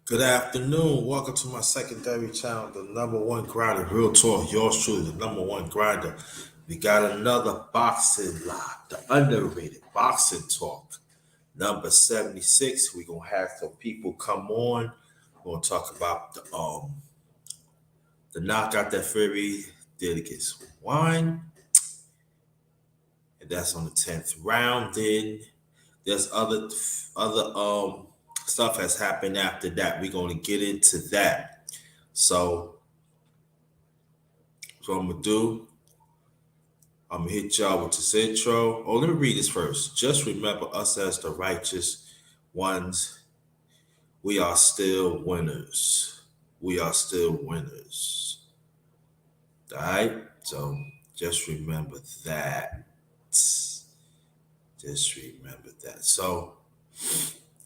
Good afternoon. Welcome to my secondary channel, the number one grinder, real talk. Yours truly, the number one grinder. We got another boxing live, the underrated boxing talk, number 76. We're gonna have some people come on. We're gonna talk about the knockout that Fury did against Wine, and that's on the 10th round. Then there's other stuff has happened after that. We're gonna get into that. So what I'm gonna do, I'm gonna hit y'all with this intro. Oh, let me read this first. Just remember us as the righteous ones. We are still winners. We are still winners. All right. So just remember that. Just remember that. So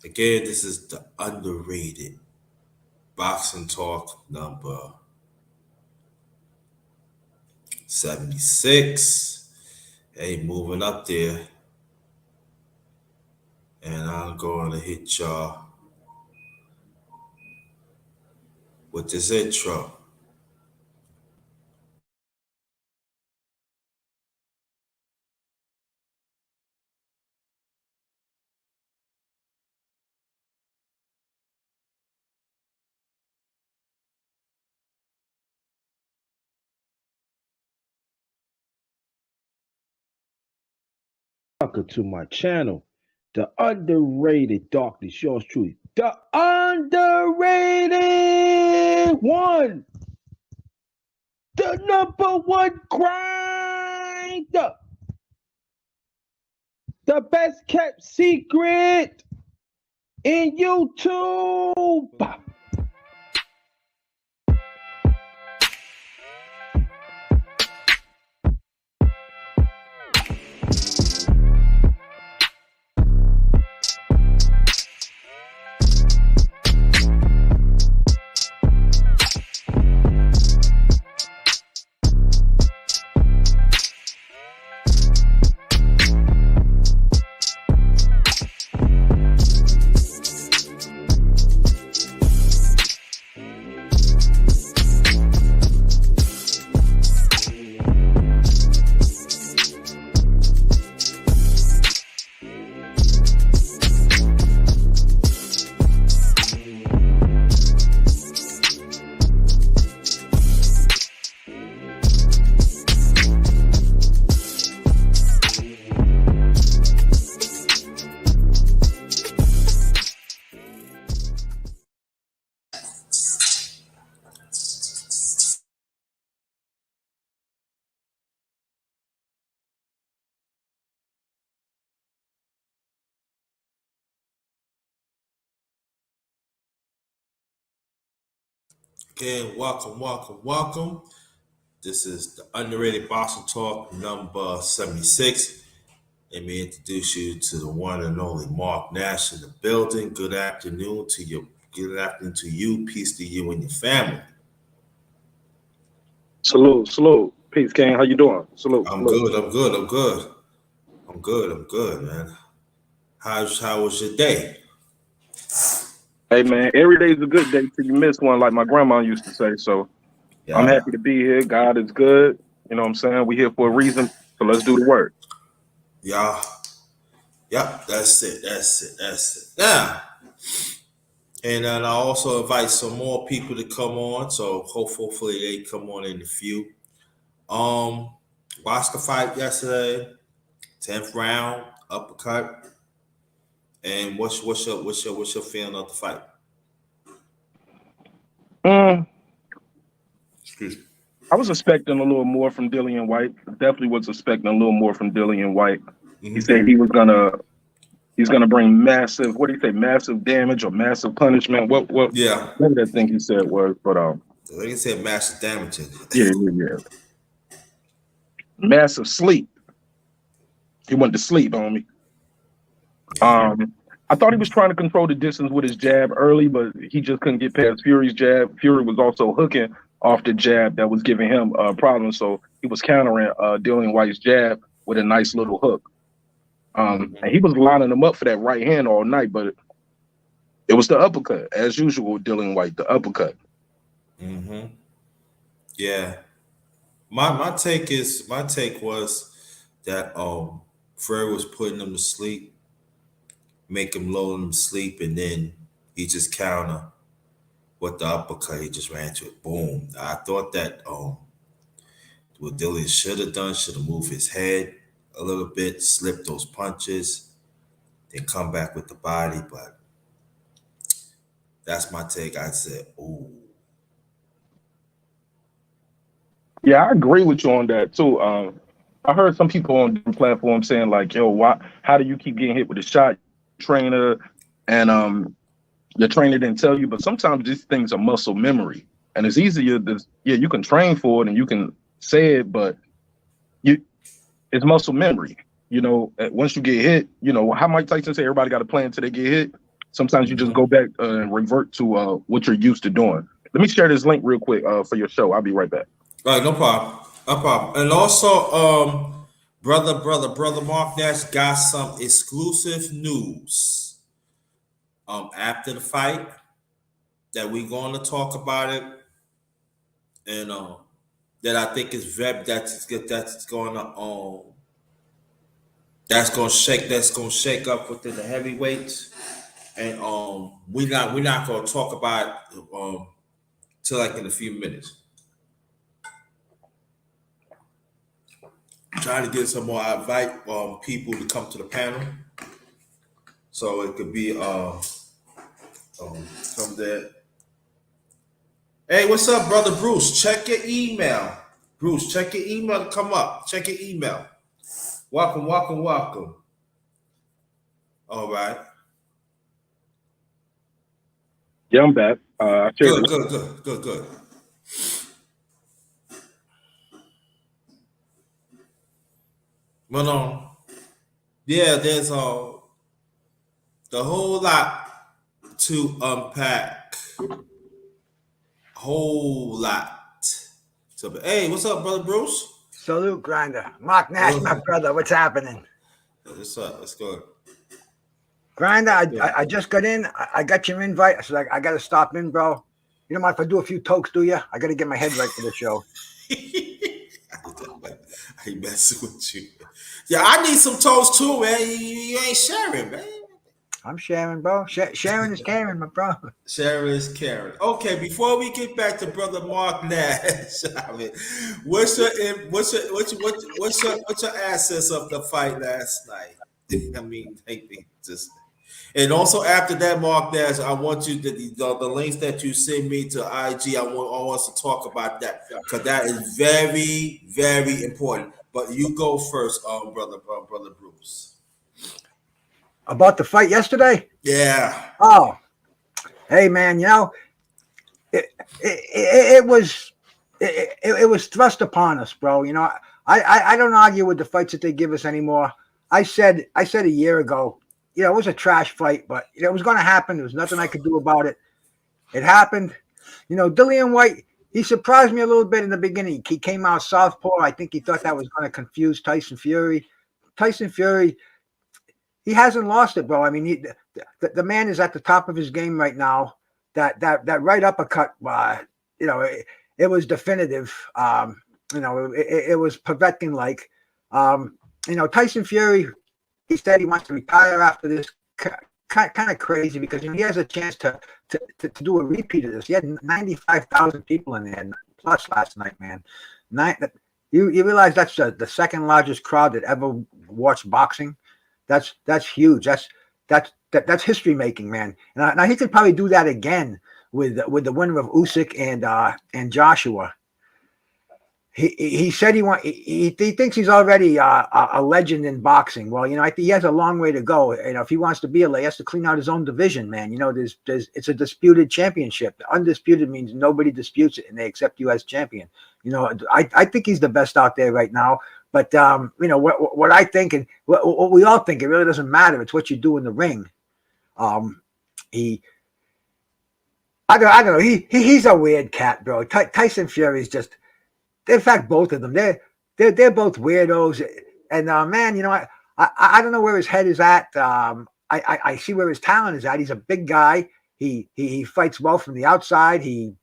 again, this is the underrated boxing talk number 76. Hey, moving up there. And I'm going to hit y'all with this intro. Welcome to my channel, the underrated darkness. Yours truly, the underrated one, the number one grinder, the best kept secret in YouTube. Again, welcome. This is the underrated boxing talk number 76. Let me introduce you to the one and only Mark Nash in the building. Good afternoon to you. Good afternoon to you. Peace to you and your family. Salute. Peace, King. How you doing? Salute. I'm good, man. How was your day? Hey, man, every day is a good day till you miss one, like my grandma used to say. So Yeah. I'm happy to be here. God is good. You know what I'm saying? We here for a reason. So let's do the work. Yeah. Yep, that's it. Now, and then I also invite some more people to come on. So hopefully they come on in a few. Watched the fight yesterday, 10th round, uppercut. And what's your feeling of the fight? Excuse me. I was expecting a little more from Dillian White. Definitely was expecting a little more from Dillian White. Mm-hmm. He said he's gonna bring massive, what do you say, massive damage or massive punishment. What Yeah. maybe that thing he said was, but They can say massive damage. yeah. Massive sleep. He went to sleep on me. I thought he was trying to control the distance with his jab early, but he just couldn't get past Fury's jab. Fury was also hooking off the jab that was giving him problems, so he was countering Dillian White's jab with a nice little hook. And he was lining him up for that right hand all night, but It was the uppercut, as usual. Dillian White, the uppercut. Mm-hmm. Yeah. My take was that Frere was putting him to sleep, make him lull him to sleep, and then he just counter with the uppercut. He just ran to it. Boom. I thought that what Dillian should have moved his head a little bit, slipped those punches, then come back with the body. But that's my take. I said, ooh. Yeah, I agree with you on that too. I heard some people on different platforms saying like, "Yo, why? How do you keep getting hit with a shot, trainer?" And your trainer didn't tell you. But sometimes these things are muscle memory, and it's easier to yeah, you can train for it and you can say it, but you it's muscle memory. Once you get hit, how Mike Tyson say everybody got a plan until they get hit. Sometimes you just Mm-hmm. go back and revert to what you're used to doing. Let me share this link real quick for your show. I'll be right back. All right, no problem. No problem. And also, brother Mark Nash got some exclusive news after the fight that we're going to talk about it, and that I think is very that's going to that's going to shake up within the heavyweights, and we're not going to talk about it, till like in a few minutes. Trying to get some more. I invite people to come to the panel, so it could be some there. Hey, what's up, brother Bruce? Check your email. Bruce, check your email to come up. Check your email. Welcome, welcome, welcome. All right. Yeah, I'm back. I shared Good, it. good, good, good, good. But yeah, there's the whole lot to unpack. Whole lot. So, hey, what's up, brother Bruce? Salute, Grinda. Mark Nash, my brother. What's happening? What's up? Let's go. Grinda, Yeah. I just got in. I got your invite. I said, I got to stop in, bro. You don't mind if I do a few tokes, do you? I got to get my head right for the show. I ain't messing with you. Yeah, I need some toast too, man. You ain't sharing, man. I'm sharing, bro. Sharing is caring, my bro. Sharing is caring. Okay, before we get back to brother Mark Nash, I mean, what's your assets of the fight last night? I mean, just. And also after that, Mark Nash, I want you the links that you send me to IG. I want us to talk about that because that is very, very important. But you go first, brother Bruce. About the fight yesterday? Yeah. Oh, hey, man, it was thrust upon us, bro. I don't argue with the fights that they give us anymore. I said a year ago, it was a trash fight, but it was going to happen. There was nothing I could do about it. It happened. Dillian White, he surprised me a little bit in the beginning. He came out southpaw. I think he thought that was going to confuse Tyson Fury. Tyson Fury, he hasn't lost it, bro. I mean, the man is at the top of his game right now. That right uppercut, it was definitive. It was Povetkin like. Tyson Fury, he said he wants to retire after this. Kind of crazy because he has a chance to do a repeat of this. He had 95,000 people in there plus last night, man. You realize that's the second largest crowd that ever watched boxing. That's huge. That's history making, man. And now he could probably do that again with the winner of Usyk and Joshua. He said he thinks he's already a legend in boxing. Well, I think he has a long way to go. If he wants to be he has to clean out his own division, man. It's a disputed championship. The undisputed means nobody disputes it and they accept you as champion. I think he's the best out there right now. But what I think and what we all think, it really doesn't matter. It's what you do in the ring. I don't know. He's a weird cat, bro. Tyson Fury is just. In fact, both of them, they're both weirdos. And man, I don't know where his head is at. I see where his talent is at. He's a big guy. he fights well from the outside. He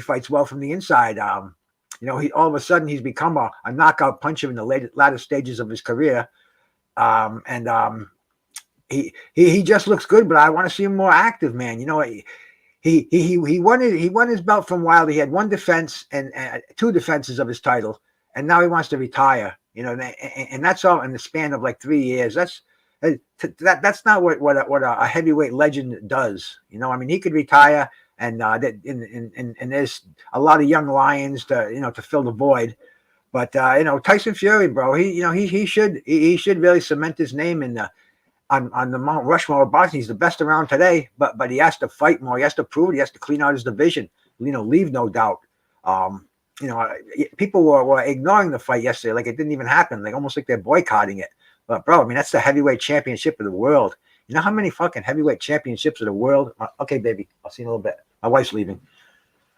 fights well from the inside. He all of a sudden he's become a knockout puncher in the latter stages of his career. And he just looks good, but I want to see him more active, man. He won his belt from Wilder. He had one defense and two defenses of his title, and now he wants to retire. And that's all in the span of like 3 years. That's not what a heavyweight legend does. I mean, he could retire, and there's a lot of young lions to fill the void. But Tyson Fury, bro, he should really cement his name in the on the Mount Rushmore of boxing. He's the best around today, but he has to fight more. He has to prove it. He has to clean out his division. Leave no doubt. People were ignoring the fight yesterday like it didn't even happen, like almost like they're boycotting it. But bro, I mean, that's the heavyweight championship of the world. You know how many fucking heavyweight championships of the world? Okay, baby, I'll see you in a little bit. My wife's leaving.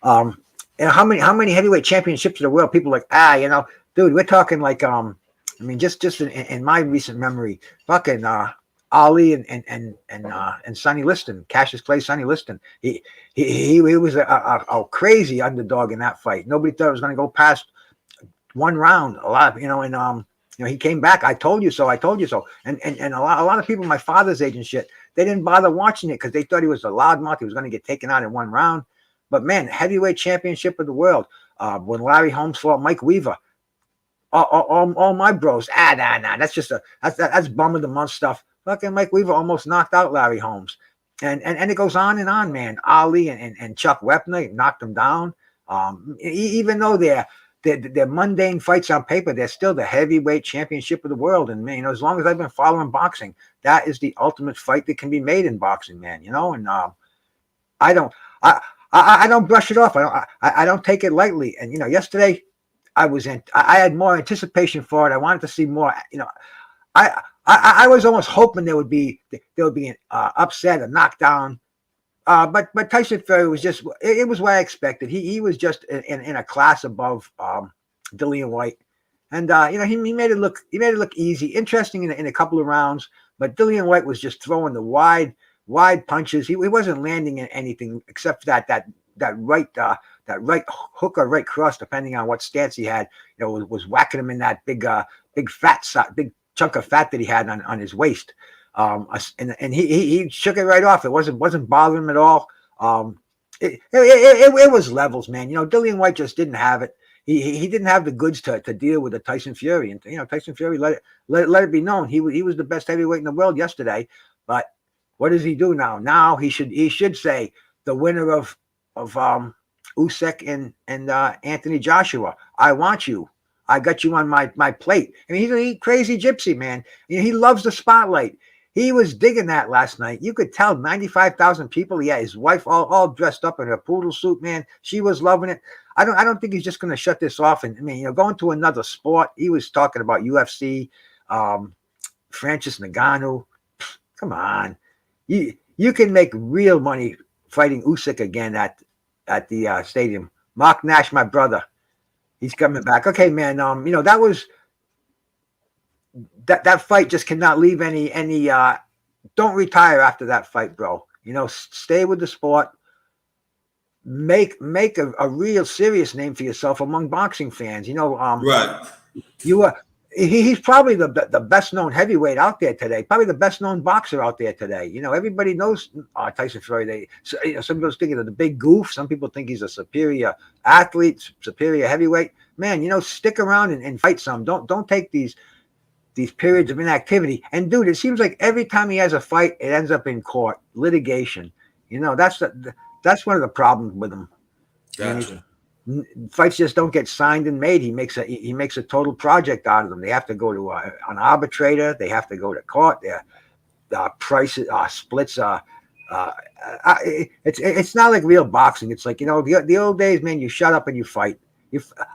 And how many heavyweight championships of the world? People are like, dude, we're talking like I mean, just in my recent memory, fucking Ali and Sonny Liston, Cassius Clay, Sonny Liston. He was a crazy underdog in that fight. Nobody thought it was going to go past one round. A lot, and he came back. I told you so. I told you so. And a lot of people, my father's age and shit, they didn't bother watching it because they thought he was a loudmouth. He was going to get taken out in one round. But man, heavyweight championship of the world. When Larry Holmes fought Mike Weaver, all my bros. Nah. That's bum of the month stuff. Fucking Mike Weaver almost knocked out Larry Holmes, and it goes on and on, man. Ali and Chuck Wepner knocked him down. Even though they're mundane fights on paper, they're still the heavyweight championship of the world. And man, as long as I've been following boxing, that is the ultimate fight that can be made in boxing, man. And I don't brush it off. I don't take it lightly. And yesterday I had more anticipation for it. I wanted to see more. I was almost hoping there would be an upset, a knockdown. But Tyson Fury was just, it was what I expected. He was just in a class above Dillian White, and he made it look easy, interesting in a couple of rounds. But Dillian White was just throwing the wide punches. He wasn't landing in anything except that right hook or right cross, depending on what stance he had. Was whacking him in that big chunk of fat that he had on his waist. And he shook it right off. It wasn't bothering him at all. It was levels, man. Dillian White just didn't have it. He didn't have the goods to deal with the Tyson Fury, and Tyson Fury let it be known he was the best heavyweight in the world yesterday. But what does he do now? Now he should say the winner of Usyk and Anthony Joshua. I want you. I got you on my plate. I mean, he's a crazy gypsy, man. He loves the spotlight. He was digging that last night. You could tell 95,000 people. Yeah, his wife all dressed up in her poodle suit, man. She was loving it. I don't think he's just going to shut this off. And I mean, going to another sport. He was talking about UFC, Francis Ngannou. Come on, you can make real money fighting Usyk again at the stadium. Mark Nash, my brother. He's coming back. Okay, man. That was that fight just cannot leave any. Don't retire after that fight, bro. Stay with the sport. Make a real serious name for yourself among boxing fans. Right. He's probably the best known heavyweight out there today. Probably the best known boxer out there today. Everybody knows Tyson Fury. Some people think of the big goof. Some people think he's a superior athlete, superior heavyweight. Man, stick around and fight some. Don't take these periods of inactivity. And dude, it seems like every time he has a fight, it ends up in court, litigation. That's one of the problems with him. Gotcha. Fights just don't get signed and made. He makes a total project out of them. They have to go to an arbitrator. They have to go to court. Their prices splits. It's not like real boxing. It's like the old days, man. You shut up and you fight.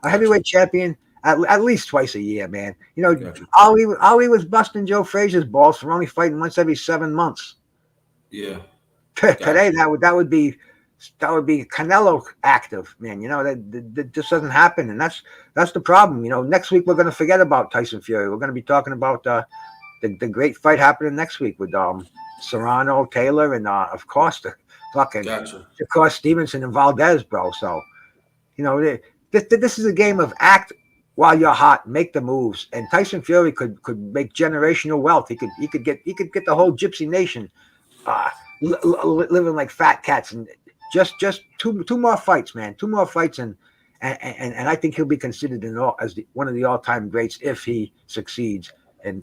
A heavyweight champion at least twice a year, man. Gotcha. Ali was busting Joe Frazier's balls for only fighting once every 7 months. Yeah. Today that would be Canelo active, man. That just doesn't happen, and that's the problem. Next week we're going to forget about Tyson Fury. We're going to be talking about the great fight happening next week with Serrano, Taylor, and of course the fucking Gotcha. Shakur Stevenson and Valdez, bro. So this is a game of act while you're hot, make the moves, and Tyson Fury could make generational wealth. He could get the whole Gypsy Nation living like fat cats, and just two more fights, man, 2 more fights, and I think he'll be considered as one of the all-time greats if he succeeds and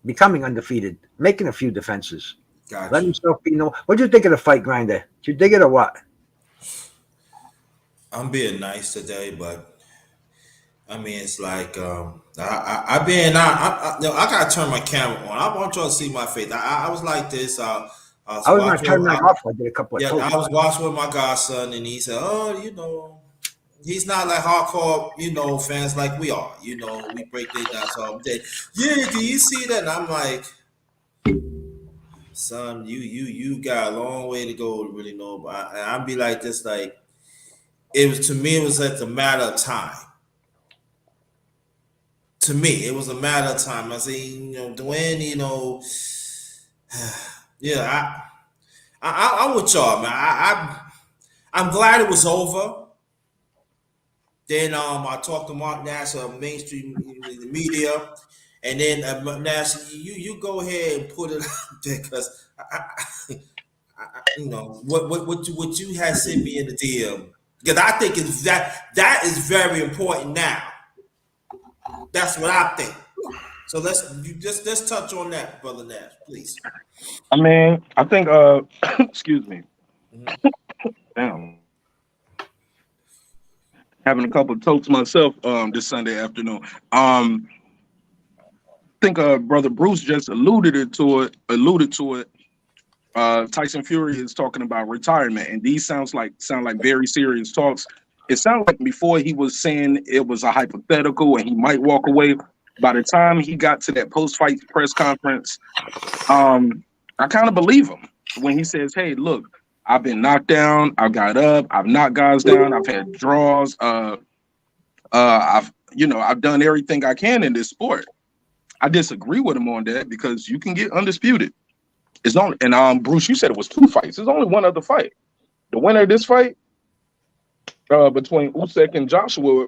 becoming undefeated, making a few defenses. Let Gotcha. himself be know. What do you think of the fight, Grinder? Did you dig it or what? I'm being nice today, but I mean, it's like I been I gotta turn my camera on. I want y'all to see my face. I was like this. I was I was going to watching. turn mine off. I did a couple of Yeah, toasts. I was watching with my godson, and he said, "Oh, he's not like hardcore, fans like we are. We break their down." So I'm saying, "Yeah, do you see that?" And I'm like, "Son, you got a long way to go to really know." But I'd be like this, like it was to me. It was like a matter of time. To me, it was a matter of time. I say, Dwayne, yeah, I'm with y'all, man. I'm glad it was over. Then I talked to Mark Nash of mainstream media, and then Nash, you go ahead and put it out there because what you had sent me in the DM, because I think that is very important now. That's what I think. So let's touch on that, brother Nash, please. I mean, I think excuse me. Mhm. Damn. Having a couple of tokes myself this Sunday afternoon. I think brother Bruce just alluded to it. Tyson Fury is talking about retirement, and these sound like very serious talks. It sounded like before he was saying it was a hypothetical and he might walk away. By the time he got to that post-fight press conference, I kind of believe him when he says, "Hey, look, I've been knocked down. I got up. I've knocked guys down. I've had draws. I've done everything I can in this sport." I disagree with him on that because you can get undisputed. It's only and Bruce, you said it was 2 fights. There's only one other fight. The winner of this fight, between Usyk and Joshua,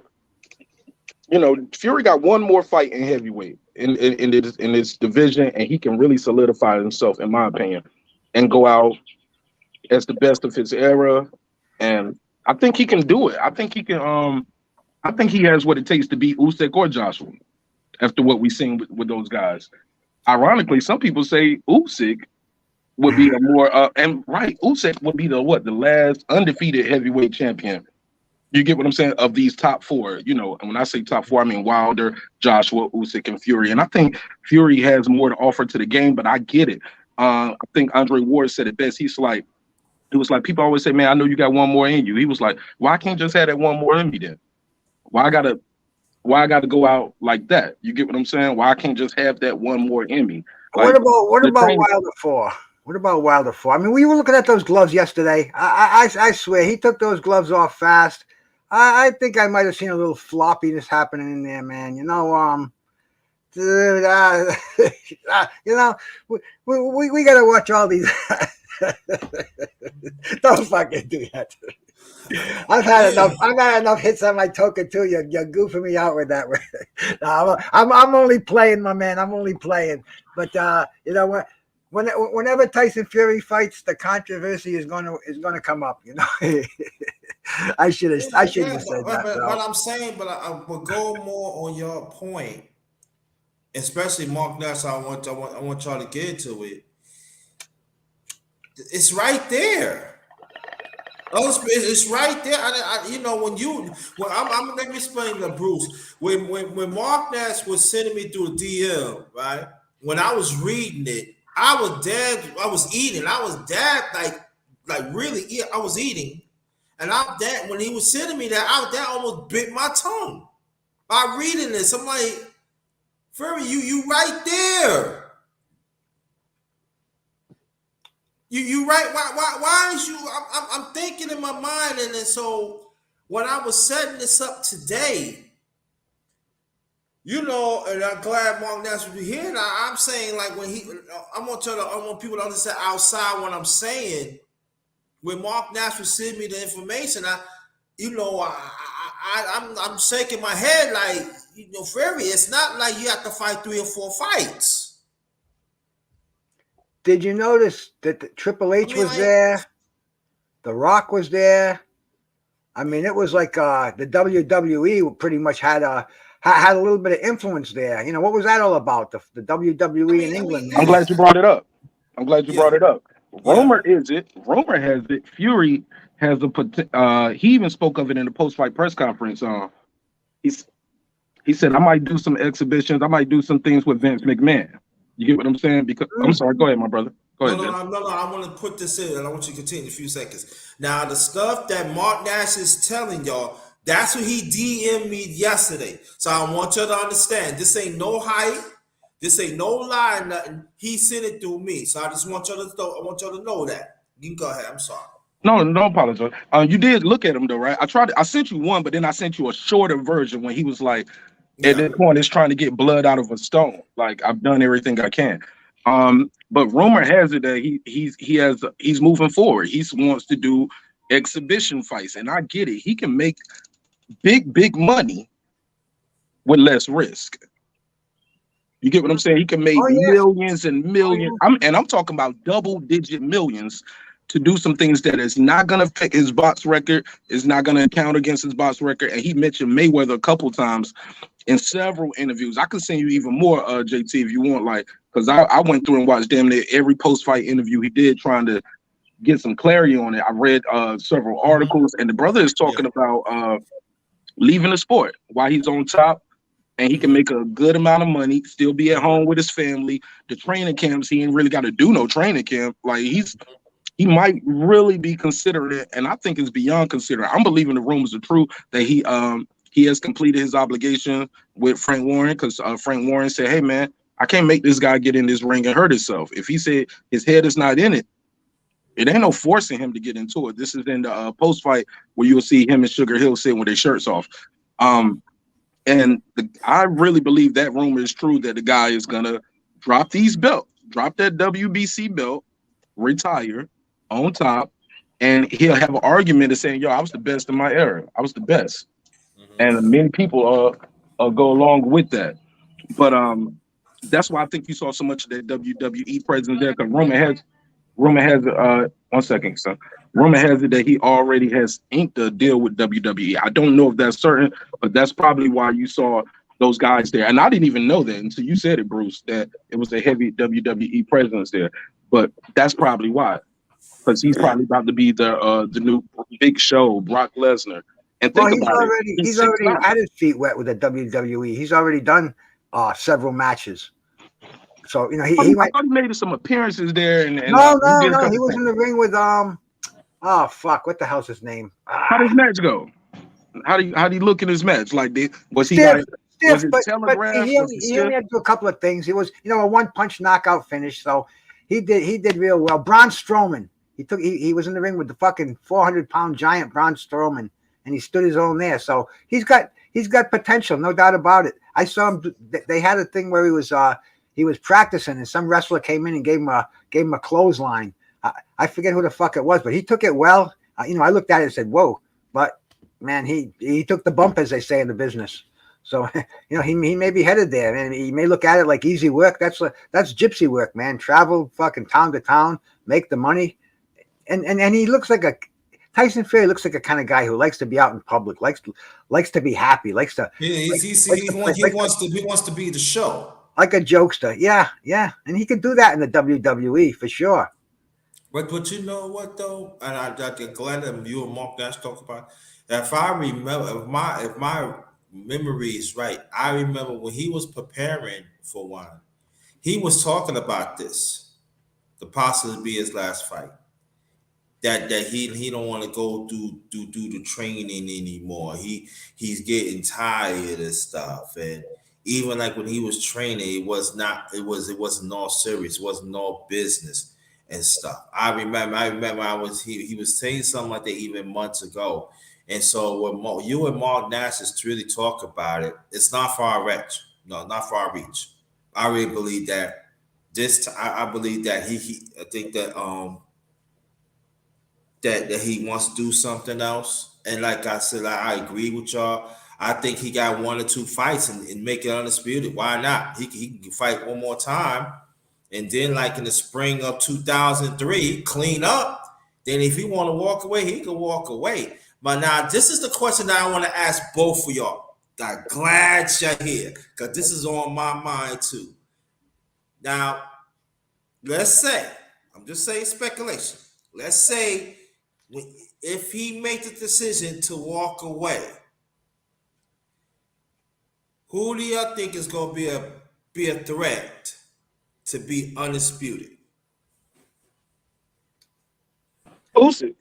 Fury got one more fight in heavyweight in this division, and he can really solidify himself, in my opinion, and go out as the best of his era. And I think he can do it. I think he can. I think he has what it takes to beat Usyk or Joshua after what we've seen with those guys. Ironically, some people say Usyk would be a more and right, Usyk would be the last undefeated heavyweight champion. You get what I'm saying? Of these top four, and when I say top four, I mean Wilder, Joshua, Usyk, and Fury. And I think Fury has more to offer to the game, but I get it. I think Andre Ward said it best. He was like, people always say, "Man, I know you got one more in you." He was like, "Why can't just have that one more in me then? Why I gotta why I gotta go out like that?" You get what I'm saying? Why I can't just have that one more in me? What Like about what the about train. Wilder Four? What about Wilder Four? I mean, we were looking at those gloves yesterday. I swear he took those gloves off fast. I think I might have seen a little floppiness happening in there, man. Dude, we got to watch all these. Don't fucking do that. I've had enough. Yeah, I got enough hits on my token too. You're goofing me out with that. No, I'm only playing, my man. I'm only playing. But you know what? Whenever Tyson Fury fights, the controversy is gonna come up. I shouldn't have said that, but bro. I'm saying, but I will go more on your point, especially Mark Nash. I want y'all to get into it. It's right there. Oh, it's right there. Let me explain to Bruce. When Mark Nash was sending me through the DM, right? When I was reading it, I was dead. I was eating. I was dead, like really. I was eating, and I'm dead. When he was sending me that, I was dead. Almost bit my tongue by reading this. I'm like, Furry, you right there. You right? Why is you? I'm thinking in my mind, and then so when I was setting this up today, You know, and I'm glad Mark Nash will be here. Now, I'm saying like when I want people to understand outside what I'm saying. When Mark Nash was sending me the information, I'm shaking my head like, Ferry. It's not like you have to fight 3 or 4 fights. Did you notice that the Triple I H mean, was like, there? The Rock was there. I mean, it was like the WWE pretty much had a little bit of influence there. You know, what was that all about? The WWE in England, I'm man. glad you brought it up. I'm glad you yeah, brought it up. yeah. Rumor has it, Fury has he even spoke of it in the post-fight press conference. He's, he said, I might do some exhibitions, I might do some things with Vince McMahon. You get what I'm saying? Because I'm Mm. sorry, go ahead, my brother. Go No, ahead, no, Jay. no, no, no. I want to put this in, and I want you to continue in a few seconds. Now, the stuff that Mark Nash is telling y'all, that's what he DM'd me yesterday. So I want you to understand, this ain't no hype. This ain't no lie, nothing. He sent it through me. So I just want y'all to know, I want y'all to know that. You can go ahead. I'm sorry. No, don't apologize. You did look at him though, right? I sent you one, but then I sent you a shorter version when he was like, at Yeah. this point, it's trying to get blood out of a stone. Like I've done everything I can. But rumor has it that he's moving forward. He wants to do exhibition fights, and I get it. He can make big money with less risk. You get what I'm saying? He can make Oh yeah, millions and oh millions. yeah. I'm talking about double-digit millions to do some things that is not going to affect his box record, is not going to count against his box record. And he mentioned Mayweather a couple times in several interviews. I can send you even more, JT, if you want, like, because I went through and watched damn near every post-fight interview he did, trying to get some clarity on it. I read several Mm-hmm. articles, and the brother is Yeah. talking about leaving the sport while he's on top, and he can Mm-hmm. make a good amount of money, still be at home with his family. The training camps, he ain't really got to do no training camp. Like he might really be considering it, and I think it's beyond considering. I'm believing the rumors are true that he has completed his obligation with Frank Warren, because Frank Warren said, "Hey man, I can't make this guy get in this ring and hurt himself. If he said his head is not in it, it ain't no forcing him to get into it. This is in the post fight where you'll see him and Sugar Hill sitting with their shirts off." I really believe that rumor is true that the guy is gonna drop these belts, drop that WBC belt, retire on top, and he'll have an argument of saying, "Yo, I was the best in my era. I was the best," and Mm-hmm. many people go along with that. But that's why I think you saw so much of that WWE presence there. Because rumor has one second, son. Rumor has it that he already has inked a deal with WWE. I don't know if that's certain, but that's probably why you saw those guys there. And I didn't even know that until you said it, Bruce, that it was a heavy WWE presence there. But that's probably why, because he's Yeah. probably about to be the new Big Show, Brock Lesnar. And Well, think about it, he's he's six already nine. had his feet wet with the WWE. He's already done several matches. So you know he I went. thought he made some appearances there, and No, he no, did a no. He couple was things. in the ring with Oh fuck! What the hell's his name? How does match go? How do you look in his match? Like, was he Stiff, like, was stiff. it But telegraphed? Was it he only stiff? had to do a couple of things. He was a one punch knockout finish. So he did real well. Braun Strowman. He was in the ring with the fucking 400-pound giant Braun Strowman, and he stood his own there. So he's got potential, no doubt about it. I saw him. They had a thing where he was practicing, and some wrestler came in and gave him a clothesline. I forget who the fuck it was, but he took it well. I looked at it and said, "Whoa!" But man, he took the bump, as they say in the business. So he may be headed there, and he may look at it like easy work. That's gypsy work, man. Travel fucking town to town, make the money, and he looks like a Tyson Fury looks like a kind of guy who likes to be out in public, likes to be happy, Yeah, like, likes to play, he wants to be the show. like a jokester. Yeah, yeah, and he could do that in the WWE for sure. But you know what though, and I'm glad that you and Mark Nash talk about. If I remember, if my memory is right, I remember when he was preparing for one, he was talking about this, the possibly be his last fight. That he don't want to go do the training anymore. He's getting tired of stuff, and even like when he was training, it wasn't all serious, it wasn't all business and stuff. I remember he was saying something like that even months ago, and so when you and Mark Nash is to really talk about it, it's not far fetched. No, not far reach. I really believe that I believe that I think that that he wants to do something else. And like I said, I agree with y'all. I think he got one or two fights and make it undisputed. Why not? He can fight one more time, and then like in the spring of 2003, clean up. Then if he want to walk away, he can walk away. But now this is the question that I want to ask both of y'all. I'm glad you're here because this is on my mind too. Now, let's say, I'm just saying speculation. Let's say if he made the decision to walk away, who do you think is going to be a threat to be undisputed? Usyk.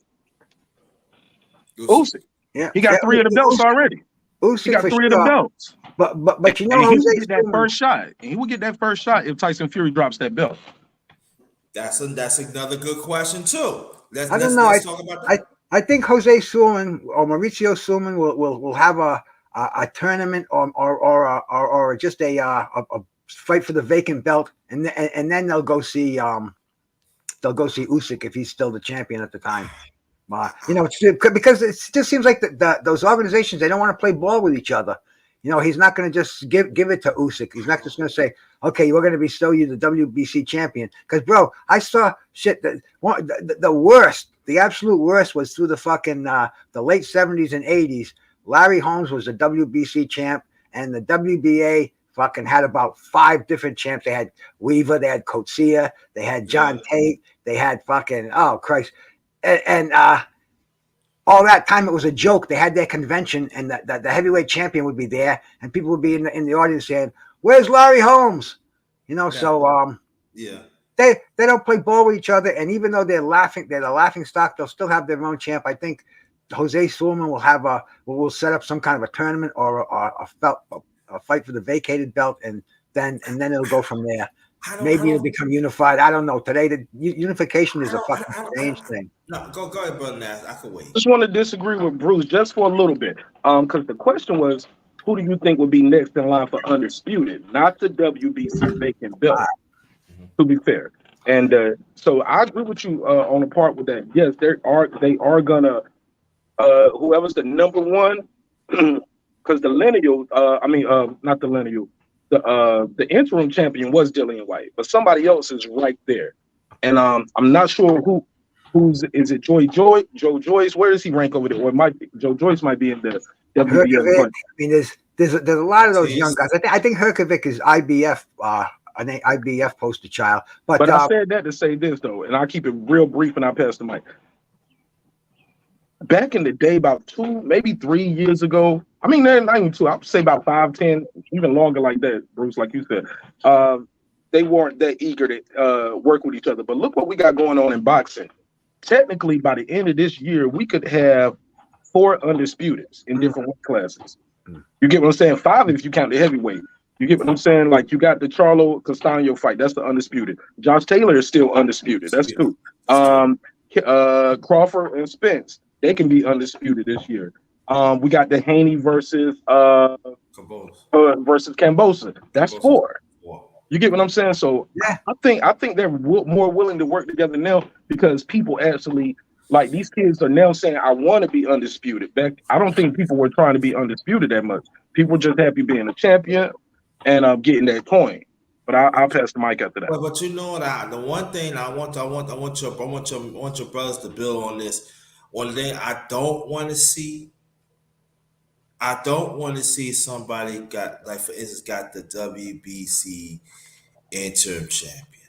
Usyk. Yeah, He got 3 of the belts already. He Usyk got for 3 of the sure. belts. But you know, and he Jose would get that Sullivan, first shot. And he would get that first shot if Tyson Fury drops that belt. That's another good question too. I don't know. Let's talk about that. I think Jose Sullivan or Mauricio Sullivan will have a tournament or just a fight for the vacant belt, and then they'll go see Usyk if he's still the champion at the time. You know, because it just seems like those organizations, they don't want to play ball with each other. You know, he's not going to just give it to Usyk. He's not just going to say, "Okay, we're going to bestow you the WBC champion." Because, bro, I saw shit that the worst, the absolute worst, was through the fucking the late 70s and 80s. Larry Holmes was the WBC champ, and the WBA fucking had about 5 different champs. They had Weaver, they had Coetzee, they had John Tate, they had fucking Christ, and all that time it was a joke. They had their convention, and the heavyweight champion would be there, and people would be in the audience saying, "Where's Larry Holmes?" You know, yeah. They don't play ball with each other, and even though they're the laughing stock, they'll still have their own champ. I think Jose Sullivan will set up some kind of a tournament or a fight for the vacated belt, and then it'll go from there. Maybe it'll become unified. I don't know. Today, the unification is a fucking strange thing. No, go ahead, brother Nash. I can wait. Just want to disagree with Bruce just for a little bit. Because the question was, who do you think would be next in line for undisputed, not the WBC vacant belt? To be fair, and so I agree with you on the part with that. Yes, they are gonna whoever's the number one, because the lineal, not the lineal. The interim champion was Dillian White, but somebody else is right there, and I'm not sure who's is it Joe Joyce? Where does he rank over there? Or Joe Joyce might be in the WBF. I mean, there's a lot of those young guys. I think Herkovic is IBF, an IBF poster child. But I said that to say this though, and I'll keep it real brief, and I'll pass the mic. Back in the day, about 2, maybe 3 years ago, I mean, not even 2, I would say about 5, 10, even longer like that, Bruce, like you said, they weren't that eager to work with each other. But look what we got going on in boxing. Technically, by the end of this year, we could have 4 undisputeds in different weight classes. You get what I'm saying? 5 if you count the heavyweight. You get what I'm saying? Like, you got the Charlo Castaño fight. That's the undisputed. Josh Taylor is still undisputed. That's 2. Crawford and Spence. They can be undisputed this year. We got the Haney versus Cambosa. That's 4. You get what I'm saying? So yeah. I think they're more willing to work together now because people actually like these kids are now saying, "I want to be undisputed." Back, I don't think people were trying to be undisputed that much. People were just happy being a champion and getting that coin. But I'll pass the mic after that. But you know what? The one thing I want your brothers to build on this. One thing I don't want to see somebody got, like for instance, got the WBC interim champion.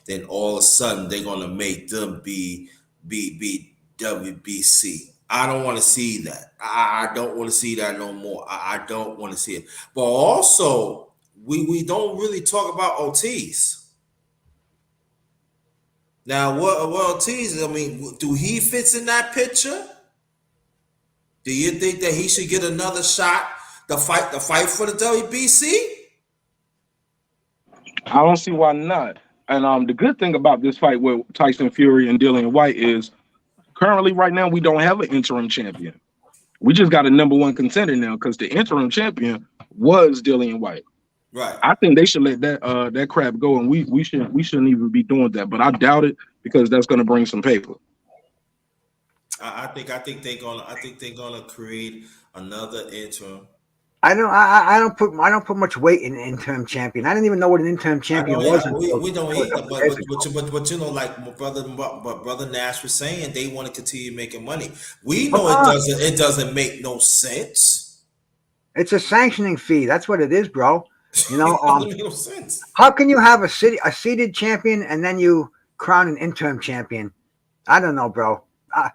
Then all of a sudden they're gonna make them be WBC. I don't want to see that. I don't want to see that no more. I don't want to see it. But also, we don't really talk about Ortiz. Now, what Ortiz? I mean, do he fits in that picture? Do you think that he should get another shot to fight for the WBC? I don't see why not. And the good thing about this fight with Tyson Fury and Dillian White is currently right now we don't have an interim champion. We just got a number 1 contender now because the interim champion was Dillian White. Right. I think they should let that crap go, and we shouldn't even be doing that. But I doubt it because that's going to bring some paper. I think they're gonna create another interim. I don't put much weight in interim champion. I didn't even know what an interim I champion know was we don't until a either, couple of days ago. but you know, like brother Nash was saying, they want to continue making money. We Of know course, it doesn't make no sense. it's a sanctioning fee. That's what it is, bro. You know, It doesn't make no sense. how can you have a seated champion and then you crown an interim champion? I don't know, bro.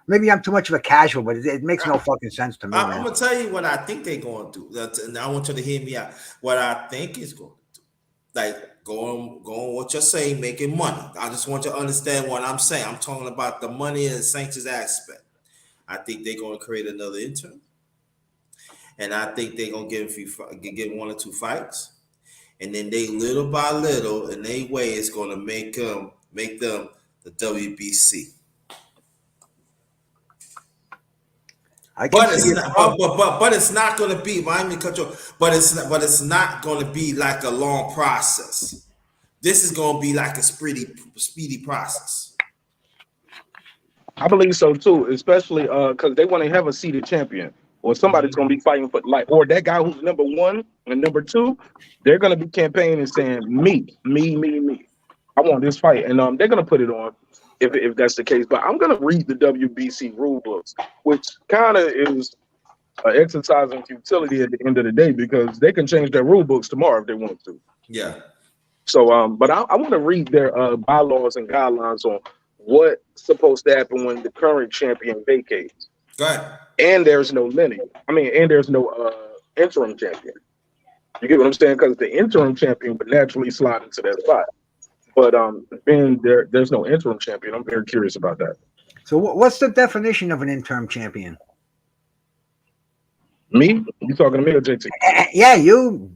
Maybe I'm too much of a casual, but it makes no fucking sense to me, I'm man. gonna tell you what I think they're going to do. And I want you to hear me out. What I think is going to do, like going what you're saying, making money. I just want you to understand what I'm saying. I'm talking about the money and sanctions aspect. I think they're going to create another intern, and I think they're going to get one or two fights, and then they little by little, in their way, it's going to make them the WBC. I can But see it's it, not. bro. But it's not going to be. Mind me, cut you. But it's not going to be like a long process. This is going to be like a speedy process. I believe so too, especially because they want to have a seeded champion, or somebody's going to be fighting for or that guy who's number one and number two. They're going to be campaigning saying me. I want this fight, and they're going to put it on if that's the case. But I'm going to read the WBC rule books, which kind of is an exercise in futility at the end of the day because they can change their rule books tomorrow if they want to. Yeah. So, but I want to read their bylaws and guidelines on what's supposed to happen when the current champion vacates. Go ahead. And there's no lineage. And there's no interim champion. You get what I'm saying? Because the interim champion would naturally slide into that spot. But being there's no interim champion. I'm very curious about that. So, what's the definition of an interim champion? Me? You talking to me or JT? Yeah, you,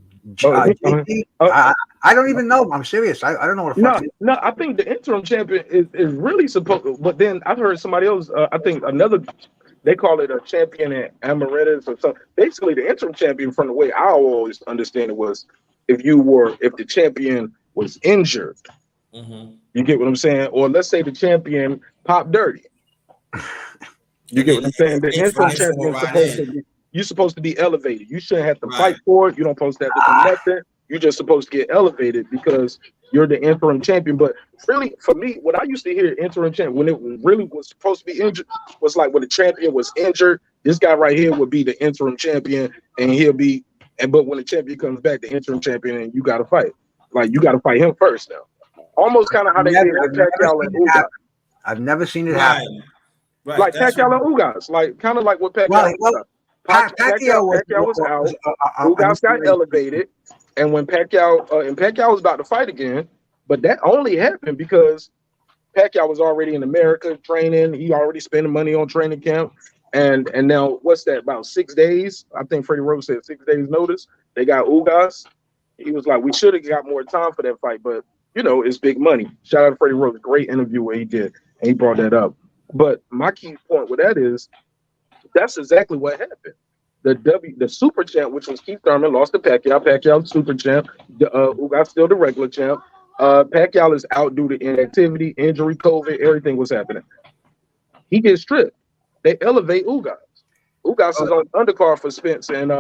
Oh, JT. uh, I don't even know. I'm serious. I don't know what the fuck. No. I think the interim champion is really supposed. But then I've heard somebody else. I think another. They call it a champion in emeritus or something. Basically, the interim champion, from the way I always understand it, was if the champion was injured. Mm-hmm. You get what I'm saying? Or let's say the champion popped dirty. You get what I'm saying? The interim champion you're supposed to be elevated. You shouldn't have to fight for it. You don't supposed to have to do nothing. You're just supposed to get elevated because you're the interim champion. But really, for me, when I used to hear interim champion, when it really was supposed to be injured, was like when the champion was injured, this guy right here would be the interim champion, and but when the champion comes back, the interim champion, and you got to fight. Like, you got to fight him first now. Almost kind of how they did with Pacquiao and Ugas. I've never seen it happen. Right. Like Pacquiao and Ugas. Like, kind of like what Pacquiao Pacquiao was out. Ugas got elevated. And when Pacquiao was about to fight again, but that only happened because Pacquiao was already in America training. He already spending money on training camp. And now, what's that, about 6 days? I think Freddie Rose said 6 days notice. They got Ugas. He was like, we should have got more time for that fight, but, it's big money. Shout out to Freddie Rose. Great interview where he did, and he brought that up. But my key point with that is that's exactly what happened. The super champ, which was Keith Thurman, lost to Pacquiao. Pacquiao, the super champ. Ugas still the regular champ. Pacquiao is out due to inactivity, injury, COVID, everything was happening. He gets stripped. They elevate Ugas. Ugas is on undercard for Spence and